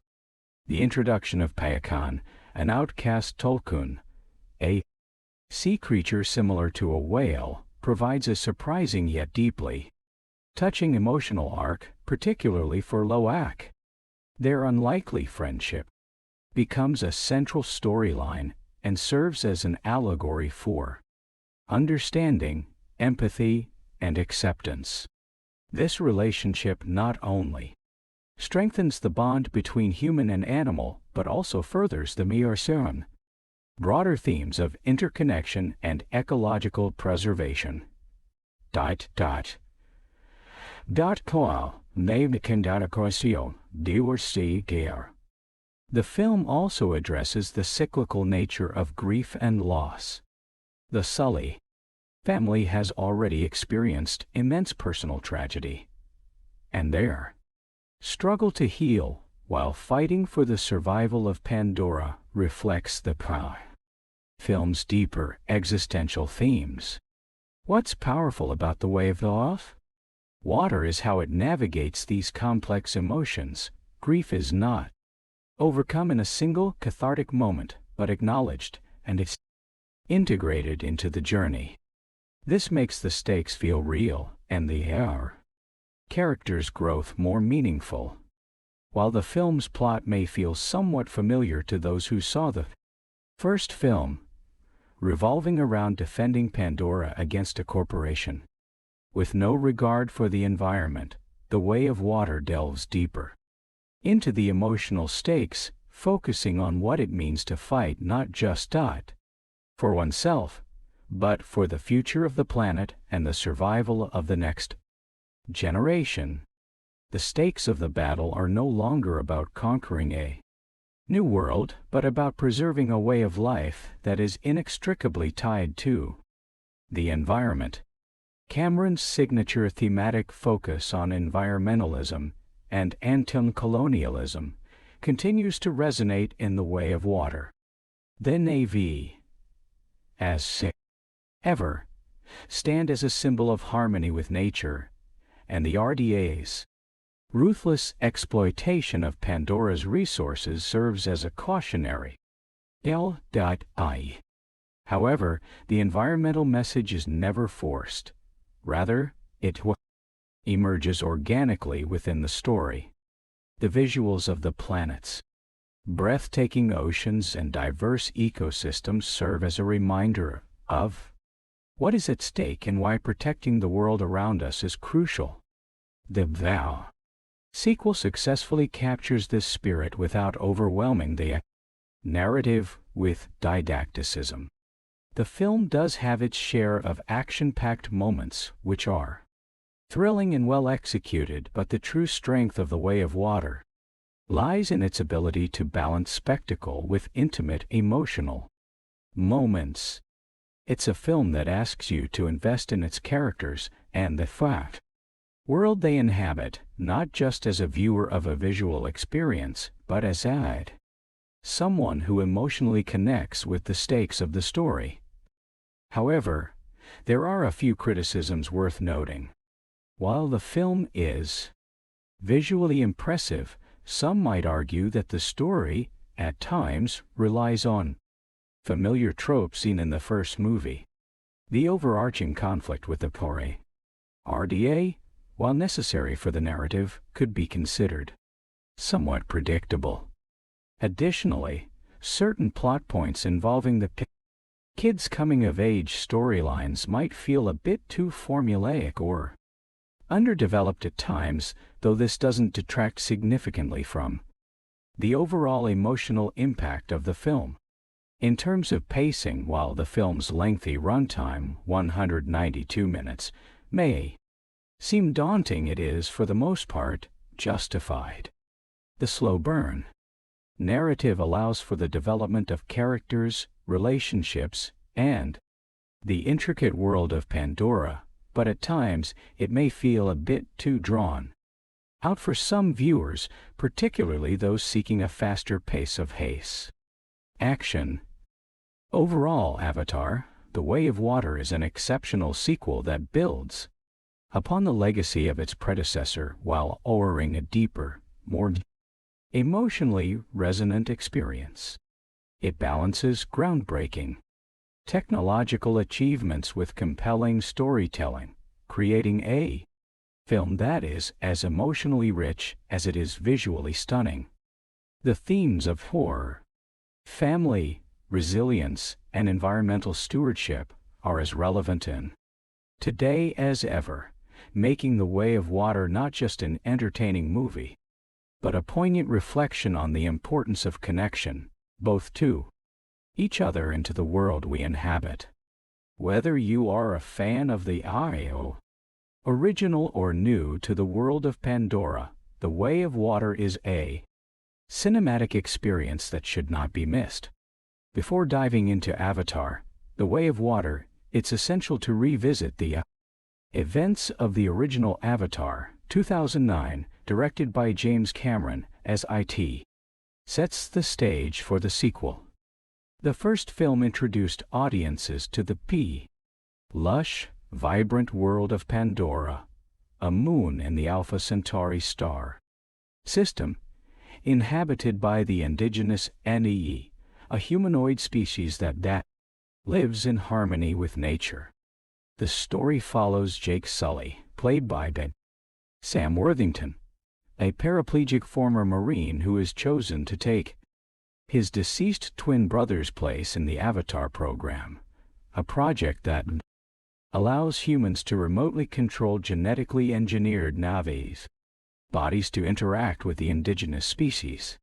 The introduction of Payakan, an outcast tulkun, a sea creature similar to a whale, provides a surprising yet deeply touching emotional arc, particularly for Loak. Their unlikely friendship becomes a central storyline and serves as an allegory for understanding, empathy, and acceptance. This relationship not only strengthens the bond between human and animal, but also furthers the broader themes of interconnection and ecological preservation. The film also addresses the cyclical nature of grief and loss. The Sully family has already experienced immense personal tragedy, and their struggle to heal while fighting for the survival of Pandora reflects the film's deeper existential themes. What's powerful about The Way of the Water is how it navigates these complex emotions. Grief is not overcome in a single cathartic moment, but acknowledged and is integrated into the journey. This makes the stakes feel real and the characters' growth more meaningful. While the film's plot may feel somewhat familiar to those who saw the first film, revolving around defending Pandora against a corporation with no regard for the environment, The Way of Water delves deeper into the emotional stakes, focusing on what it means to fight not just for oneself, but for the future of the planet and the survival of the next generation. The stakes of the battle are no longer about conquering a new world, but about preserving a way of life that is inextricably tied to the environment. Cameron's signature thematic focus on environmentalism and anti-colonialism continues to resonate in The Way of Water. The Navy, as ever, stand as a symbol of harmony with nature, and the RDA's ruthless exploitation of Pandora's resources serves as a cautionary tale. However, the environmental message is never forced. Rather, it emerges organically within the story. The visuals of the planet's breathtaking oceans and diverse ecosystems serve as a reminder of what is at stake and why protecting the world around us is crucial. The Vow sequel successfully captures this spirit without overwhelming the narrative with didacticism. The film does have its share of action-packed moments, which are thrilling and well executed, but the true strength of The Way of Water lies in its ability to balance spectacle with intimate emotional moments. It's a film that asks you to invest in its characters and the world they inhabit, not just as a viewer of a visual experience, but as someone who emotionally connects with the stakes of the story. However, there are a few criticisms worth noting. While the film is visually impressive, some might argue that the story, at times, relies on familiar tropes seen in the first movie. The overarching conflict with the poor RDA, while necessary for the narrative, could be considered somewhat predictable. Additionally, certain plot points involving the kids' coming-of-age storylines might feel a bit too formulaic or underdeveloped at times, though this doesn't detract significantly from the overall emotional impact of the film. In terms of pacing, while the film's lengthy runtime, 192 minutes, may seem daunting, it is, for the most part, justified. The slow burn narrative allows for the development of characters, relationships, and the intricate world of Pandora, but at times it may feel a bit too drawn out for some viewers, particularly those seeking a faster pace of action. Overall, Avatar: The Way of Water is an exceptional sequel that builds upon the legacy of its predecessor while offering a deeper, more emotionally resonant experience. It balances groundbreaking technological achievements with compelling storytelling, creating a film that is as emotionally rich as it is visually stunning. The themes of horror, family, resilience, and environmental stewardship are as relevant in today as ever, making The Way of Water not just an entertaining movie, but a poignant reflection on the importance of connection, both to each other and to the world we inhabit. Whether you are a fan of the original or new to the world of Pandora, The Way of Water is a cinematic experience that should not be missed. Before diving into Avatar: The Way of Water, it's essential to revisit the events of the original Avatar, 2009, directed by James Cameron, as it sets the stage for the sequel. The first film introduced audiences to the lush, vibrant world of Pandora, a moon in the Alpha Centauri star system, inhabited by the indigenous Nee, a humanoid species that lives in harmony with nature. The story follows Jake Sully, played by Sam Worthington, a paraplegic former Marine who is chosen to take his deceased twin brother's place in the Avatar program, a project that allows humans to remotely control genetically engineered Navi's bodies to interact with the indigenous species.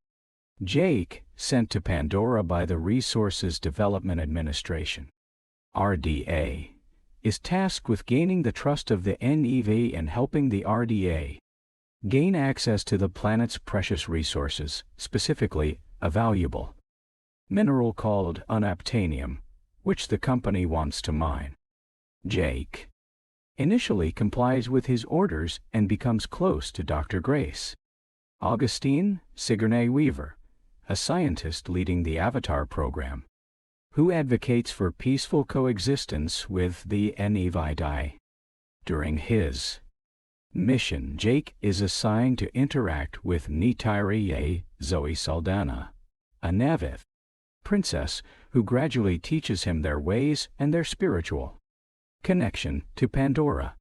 Jake, sent to Pandora by the Resources Development Administration, RDA, is tasked with gaining the trust of the NEV and helping the RDA gain access to the planet's precious resources, specifically a valuable mineral called unobtainium, which the company wants to mine. Jake initially complies with his orders and becomes close to Dr. Grace Augustine Sigourney Weaver, a scientist leading the Avatar program, who advocates for peaceful coexistence with the Navii. During his mission, Jake is assigned to interact with Neytiri Zoe Saldaña, a Navith princess who gradually teaches him their ways and their spiritual connection to Pandora.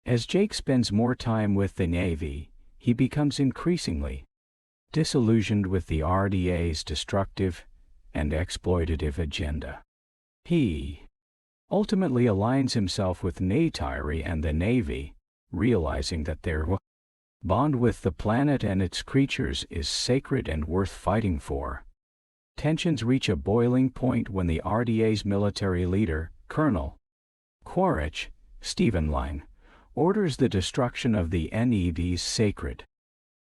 As Jake spends more time with the Navy, he becomes increasingly disillusioned with the RDA's destructive and exploitative agenda. He ultimately aligns himself with Neytiri and the Navy, realizing that their bond with the planet and its creatures is sacred and worth fighting for. Tensions reach a boiling point when the RDA's military leader, Colonel Quaritch Stephen Line, orders the destruction of the NEV's sacred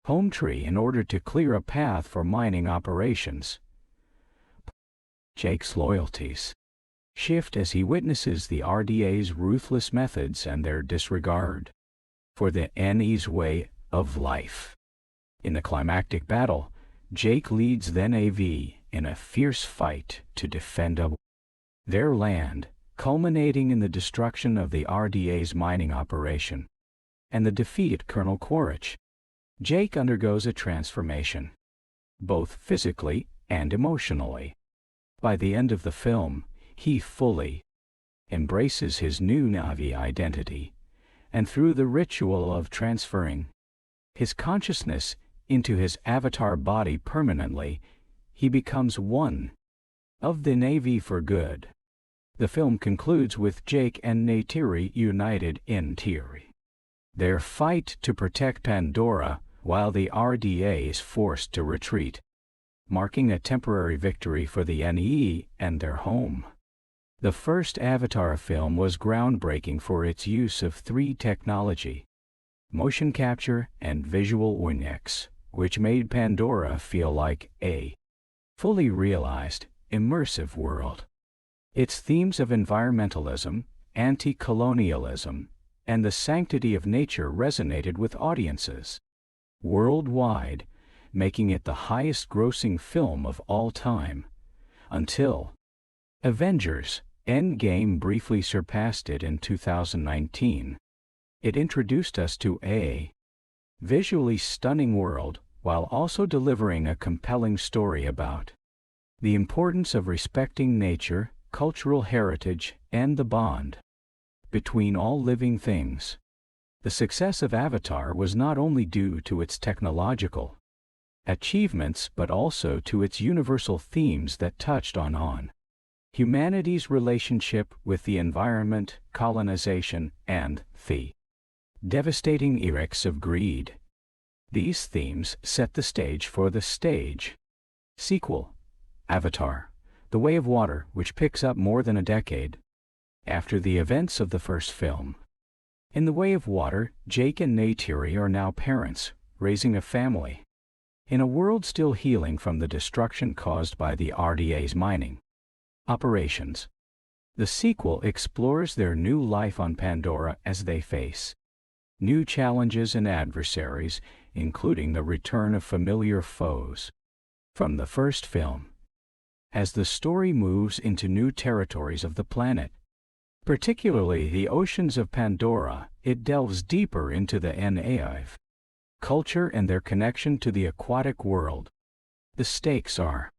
home tree in order to clear a path for mining operations. Jake's loyalties shift as he witnesses the RDA's ruthless methods and their disregard for the NE's way of life. In the climactic battle, Jake leads the Navy in a fierce fight to defend their land, culminating in the destruction of the RDA's mining operation and the defeat of Colonel Quaritch. Jake undergoes a transformation, both physically and emotionally. By the end of the film, he fully embraces his new Na'vi identity, and through the ritual of transferring his consciousness into his avatar body permanently, he becomes one of the Navy for good. The film concludes with Jake and Neytiri united in their fight to protect Pandora while the RDA is forced to retreat, marking a temporary victory for the NE and their home. The first Avatar film was groundbreaking for its use of 3D technology, motion capture and visual effects, which made Pandora feel like a fully realized, immersive world. Its themes of environmentalism, anti-colonialism, and the sanctity of nature resonated with audiences worldwide, making it the highest-grossing film of all time, until Avengers: Endgame briefly surpassed it in 2019. It introduced us to a visually stunning world while also delivering a compelling story about the importance of respecting nature, cultural heritage, and the bond between all living things. The success of Avatar was not only due to its technological achievements but also to its universal themes that touched on humanity's relationship with the environment, colonization, and the devastating effects of greed. These themes set the stage for the sequel, Avatar: The Way of Water, which picks up more than a decade after the events of the first film. In The Way of Water, Jake and Neytiri are now parents, raising a family in a world still healing from the destruction caused by the RDA's mining operations. The sequel explores their new life on Pandora as they face new challenges and adversaries, including the return of familiar foes from the first film. As the story moves into new territories of the planet, particularly the oceans of Pandora, it delves deeper into the Na'vi culture and their connection to the aquatic world. The stakes are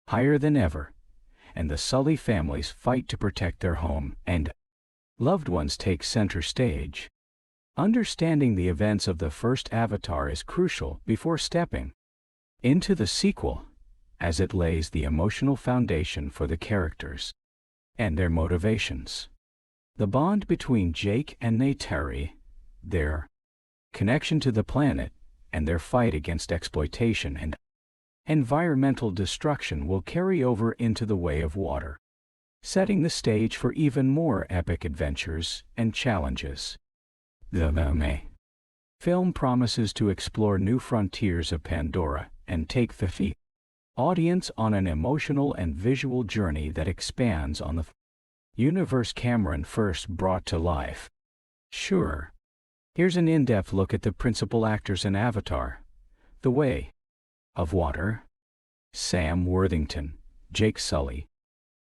higher than ever, and the Sully families fight to protect their home and loved ones take center stage. Understanding the events of the first Avatar is crucial before stepping into the sequel, as it lays the emotional foundation for the characters and their motivations. The bond between Jake and Neytiri, their connection to the planet, and their fight against exploitation and environmental destruction will carry over into The Way of Water, setting the stage for even more epic adventures and challenges. The Film promises to explore new frontiers of Pandora and take the audience on an emotional and visual journey that expands on the universe Cameron first brought to life. Sure. Here's an in-depth look at the principal actors in Avatar: The Way of Water. Sam Worthington, Jake Sully.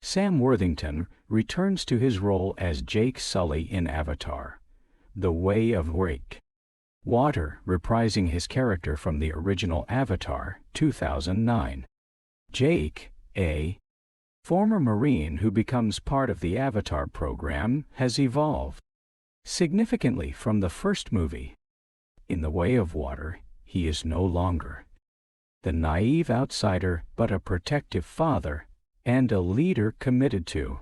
Sam Worthington returns to his role as Jake Sully in Avatar: The Way of Water, reprising his character from the original Avatar, 2009. Jake, a former Marine who becomes part of the Avatar program, has evolved significantly from the first movie. In The Way of Water, he is no longer the naive outsider but a protective father and a leader committed to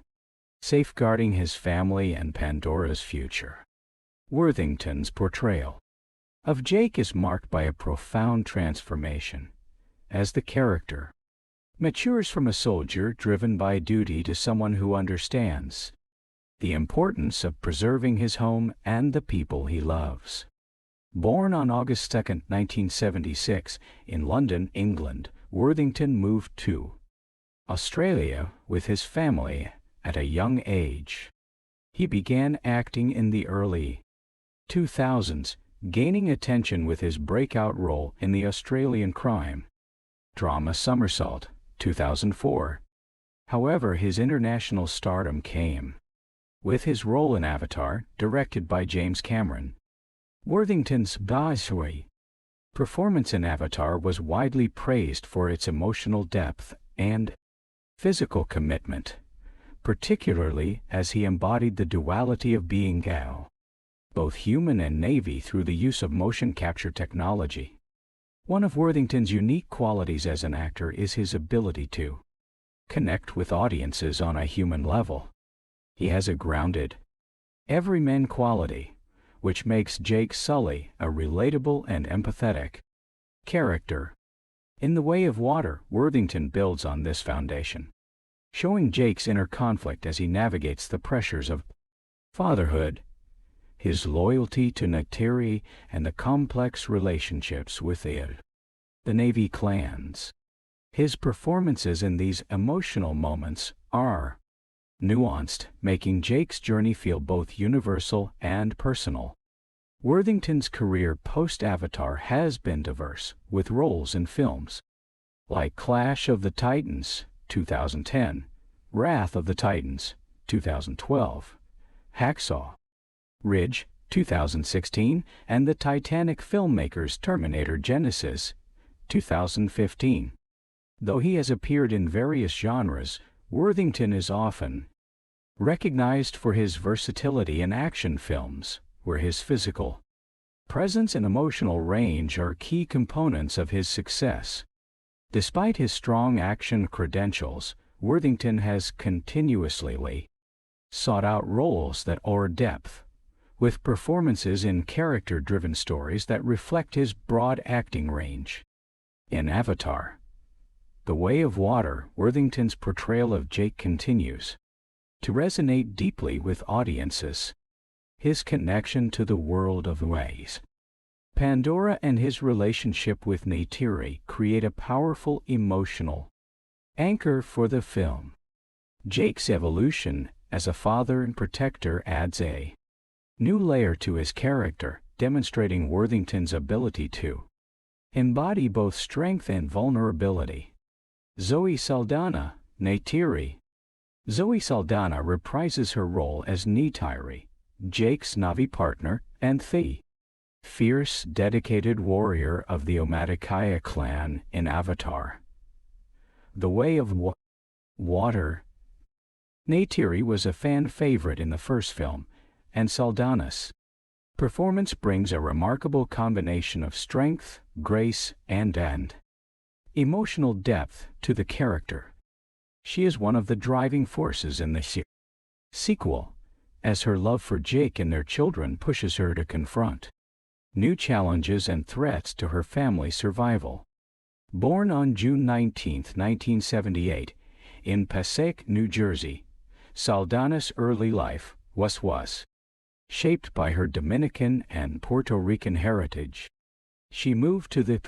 safeguarding his family and Pandora's future. Worthington's portrayal of Jake is marked by a profound transformation, as the character matures from a soldier driven by duty to someone who understands the importance of preserving his home and the people he loves. Born on August 2, 1976, in London, England, Worthington moved to Australia with his family at a young age. He began acting in the early 2000s, gaining attention with his breakout role in the Australian crime drama Somersault, 2004. However, his international stardom came with his role in Avatar, directed by James Cameron. Worthington's performance in Avatar was widely praised for its emotional depth and physical commitment, particularly as he embodied the duality of being both human and Navy through the use of motion capture technology. One of Worthington's unique qualities as an actor is his ability to connect with audiences on a human level. He has a grounded, everyman quality, which makes Jake Sully a relatable and empathetic character. In The Way of Water, Worthington builds on this foundation, showing Jake's inner conflict as he navigates the pressures of fatherhood, his loyalty to Neytiri, and the complex relationships with the Navy clans. His performances in these emotional moments are nuanced, making Jake's journey feel both universal and personal. Worthington's career post-Avatar has been diverse, with roles in films like Clash of the Titans, 2010, Wrath of the Titans, 2012, Hacksaw Ridge, 2016, and the Titanic filmmakers' Terminator Genisys, 2015. Though he has appeared in various genres, Worthington is often recognized for his versatility in action films, where his physical presence and emotional range are key components of his success. Despite his strong action credentials, Worthington has continuously sought out roles that are depth, with performances in character-driven stories that reflect his broad acting range. In Avatar: The Way of Water, Worthington's portrayal of Jake continues to resonate deeply with audiences. His connection to the world of ways, Pandora, and his relationship with Neytiri create a powerful emotional anchor for the film. Jake's evolution as a father and protector adds a new layer to his character, demonstrating Worthington's ability to embody both strength and vulnerability. Zoe Saldaña, Neytiri. Zoe Saldaña reprises her role as Neytiri, Jake's Na'vi partner, and the fierce, dedicated warrior of the Omaticaya clan in Avatar: The Way of Water. Neytiri was a fan favorite in the first film, and Saldaña's performance brings a remarkable combination of strength, grace, and emotional depth to the character. She is one of the driving forces in the sequel, as her love for Jake and their children pushes her to confront new challenges and threats to her family's survival. Born on June 19, 1978, in Passaic, New Jersey, Saldaña's early life was Shaped by her Dominican and Puerto Rican heritage, she moved to the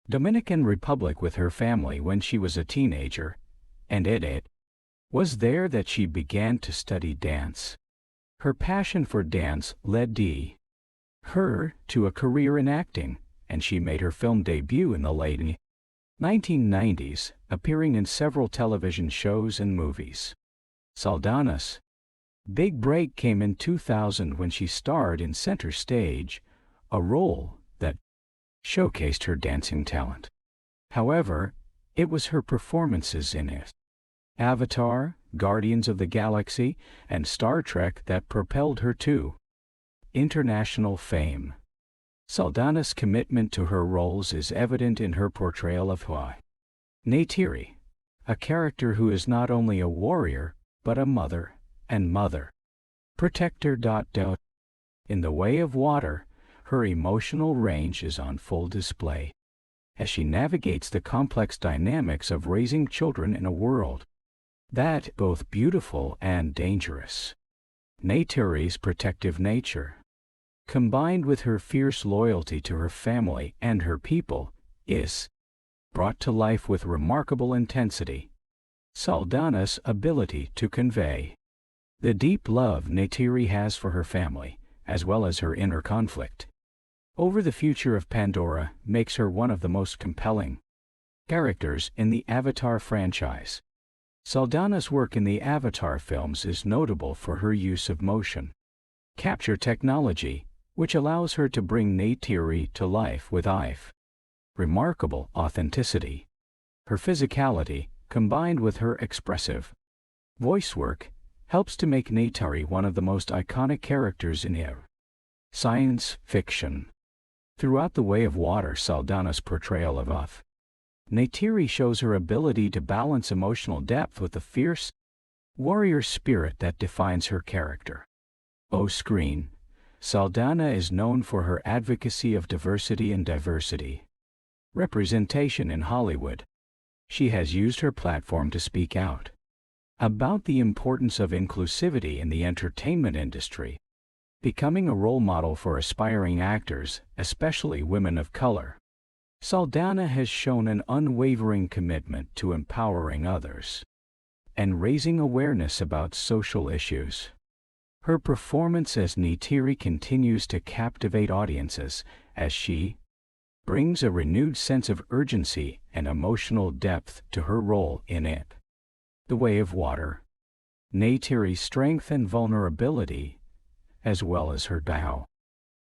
Dominican Republic with her family when she was a teenager, and it was there that she began to study dance. Her passion for dance led her to a career in acting, and she made her film debut in the late 1990s, appearing in several television shows and movies. Saldaña's big break came in 2000 when she starred in Center Stage, a role that showcased her dancing talent. However, it was her performances in Avatar, Guardians of the Galaxy, and Star Trek that propelled her to international fame. Saldaña's commitment to her roles is evident in her portrayal of Neytiri, a character who is not only a warrior, but a mother and protector. In The Way of Water, her emotional range is on full display as she navigates the complex dynamics of raising children in a world that both beautiful and dangerous. Neytiri's protective nature, combined with her fierce loyalty to her family and her people, is brought to life with remarkable intensity. Saldaña's ability to convey the deep love Neytiri has for her family, as well as her inner conflict over the future of Pandora, makes her one of the most compelling characters in the Avatar franchise. Saldaña's work in the Avatar films is notable for her use of motion capture technology, which allows her to bring Neytiri to life with remarkable authenticity. Her physicality, combined with her expressive voice work, helps to make Neytiri one of the most iconic characters in science fiction. Throughout The Way of Water, Saldaña's portrayal of Neytiri shows her ability to balance emotional depth with the fierce warrior spirit that defines her character. On-screen, Saldaña is known for her advocacy of diversity and diversity representation in Hollywood. She has used her platform to speak out about the importance of inclusivity in the entertainment industry, becoming a role model for aspiring actors, especially women of color. Saldaña has shown an unwavering commitment to empowering others and raising awareness about social issues. Her performance as Neytiri continues to captivate audiences as she brings a renewed sense of urgency and emotional depth to her role in The Way of Water. Neytiri's strength and vulnerability, as well as her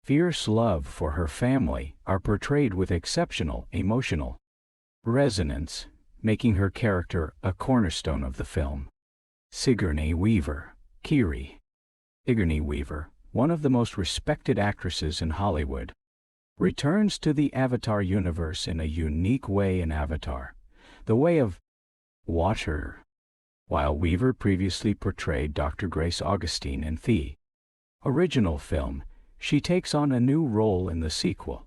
fierce love for her family, are portrayed with exceptional emotional resonance, making her character a cornerstone of the film. Sigourney Weaver, Kiri. Sigourney Weaver, one of the most respected actresses in Hollywood, returns to the Avatar universe in a unique way in Avatar: The Way of Water. While Weaver previously portrayed Dr. Grace Augustine in the original film, she takes on a new role in the sequel,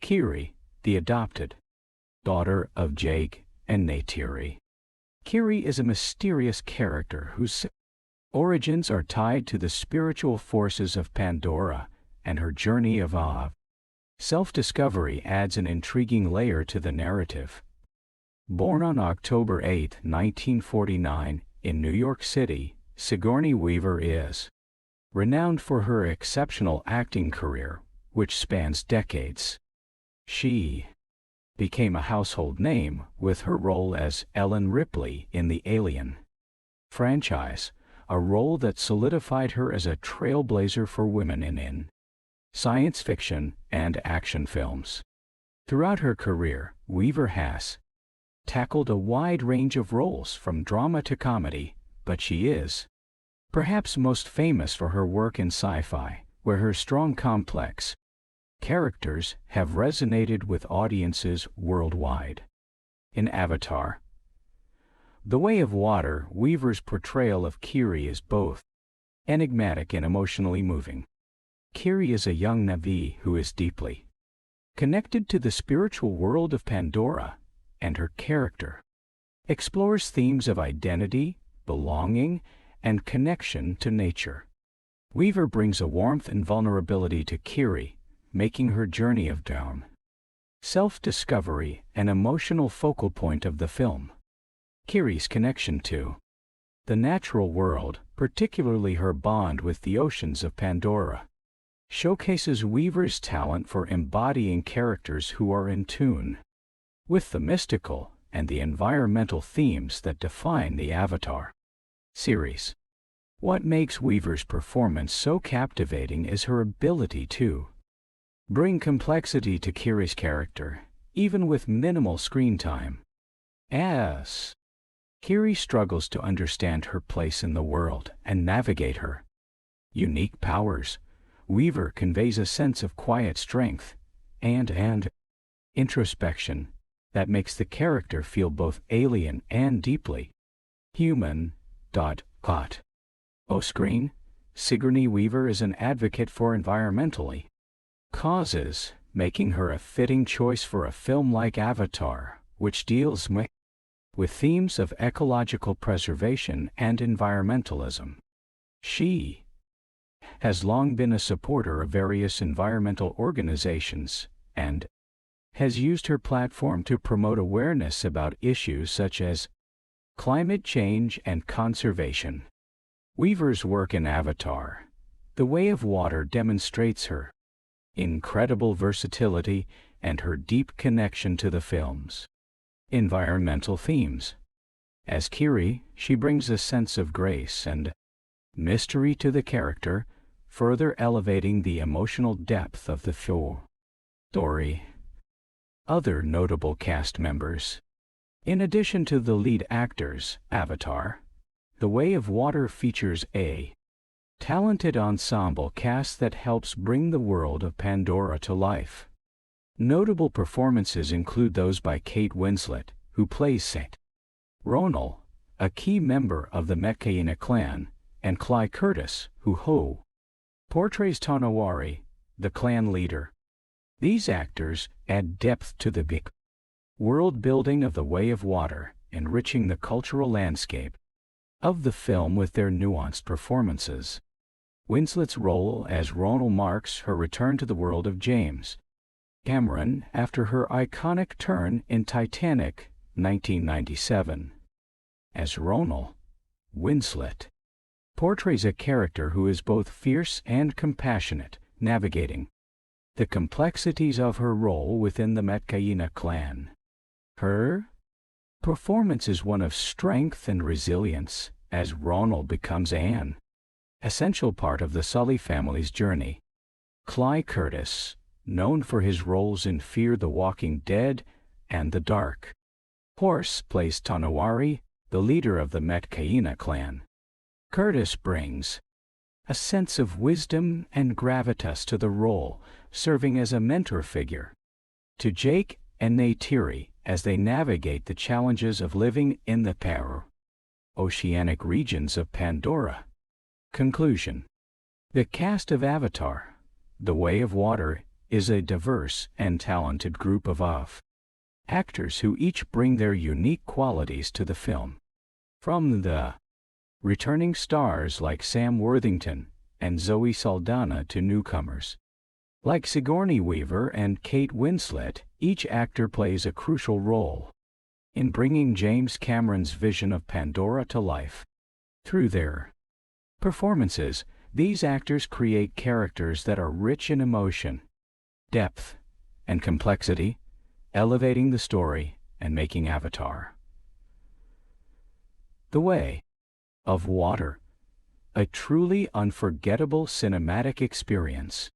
Kiri, the adopted daughter of Jake and Neytiri. Kiri is a mysterious character whose origins are tied to the spiritual forces of Pandora, and her journey of self-discovery adds an intriguing layer to the narrative. Born on October 8, 1949, in New York City, Sigourney Weaver is renowned for her exceptional acting career, which spans decades. She became a household name with her role as Ellen Ripley in the Alien franchise, a role that solidified her as a trailblazer for women in science fiction and action films. Throughout her career, Weaver has tackled a wide range of roles from drama to comedy, but she is perhaps most famous for her work in sci-fi, where her strong, complex characters have resonated with audiences worldwide. In Avatar: The Way of Water, Weaver's portrayal of Kiri is both enigmatic and emotionally moving. Kiri is a young Na'vi who is deeply connected to the spiritual world of Pandora, and her character explores themes of identity, belonging, and connection to nature. Weaver brings a warmth and vulnerability to Kiri, making her journey of down self-discovery an emotional focal point of the film. Kiri's connection to the natural world, particularly her bond with the oceans of Pandora, showcases Weaver's talent for embodying characters who are in tune with the mystical and the environmental themes that define the Avatar series. What makes Weaver's performance so captivating is her ability to bring complexity to Kiri's character, even with minimal screen time. As Kiri struggles to understand her place in the world and navigate her unique powers, Weaver conveys a sense of quiet strength and introspection that makes the character feel both alien and deeply human. O-screen, Sigourney Weaver is an advocate for environmentally causes, making her a fitting choice for a film like Avatar, which deals with themes of ecological preservation and environmentalism. She has long been a supporter of various environmental organizations and has used her platform to promote awareness about issues such as climate change and conservation. Weaver's work in Avatar, The Way of Water, demonstrates her incredible versatility and her deep connection to the film's environmental themes. As Kiri, she brings a sense of grace and mystery to the character, further elevating the emotional depth of the story. Other notable cast members. In addition to the lead actors, Avatar, The Way of Water features a talented ensemble cast that helps bring the world of Pandora to life. Notable performances include those by Kate Winslet, who plays St. Ronal, a key member of the Metkayina clan, and Cly Curtis, who portrays Tonowari, the clan leader. These actors add depth to the big world building of The Way of Water, enriching the cultural landscape of the film with their nuanced performances. Winslet's role as Ronal marks her return to the world of James Cameron after her iconic turn in Titanic, 1997. As Ronal, Winslet portrays a character who is both fierce and compassionate, navigating the complexities of her role within the Metkayina clan. Her performance is one of strength and resilience, as Ronal becomes an essential part of the Sully family's journey. Cly Curtis, known for his roles in Fear the Walking Dead and The Dark Horse, plays Tonowari, the leader of the Metkayina clan. Curtis brings a sense of wisdom and gravitas to the role, serving as a mentor figure to Jake and Neytiri as they navigate the challenges of living in the oceanic regions of Pandora. Conclusion. The cast of Avatar, The Way of Water, is a diverse and talented group of actors who each bring their unique qualities to the film. From the returning stars like Sam Worthington and Zoe Saldaña to newcomers like Sigourney Weaver and Kate Winslet, each actor plays a crucial role in bringing James Cameron's vision of Pandora to life. Through their performances, these actors create characters that are rich in emotion, depth, and complexity, elevating the story and making Avatar, The Way of Water, a truly unforgettable cinematic experience.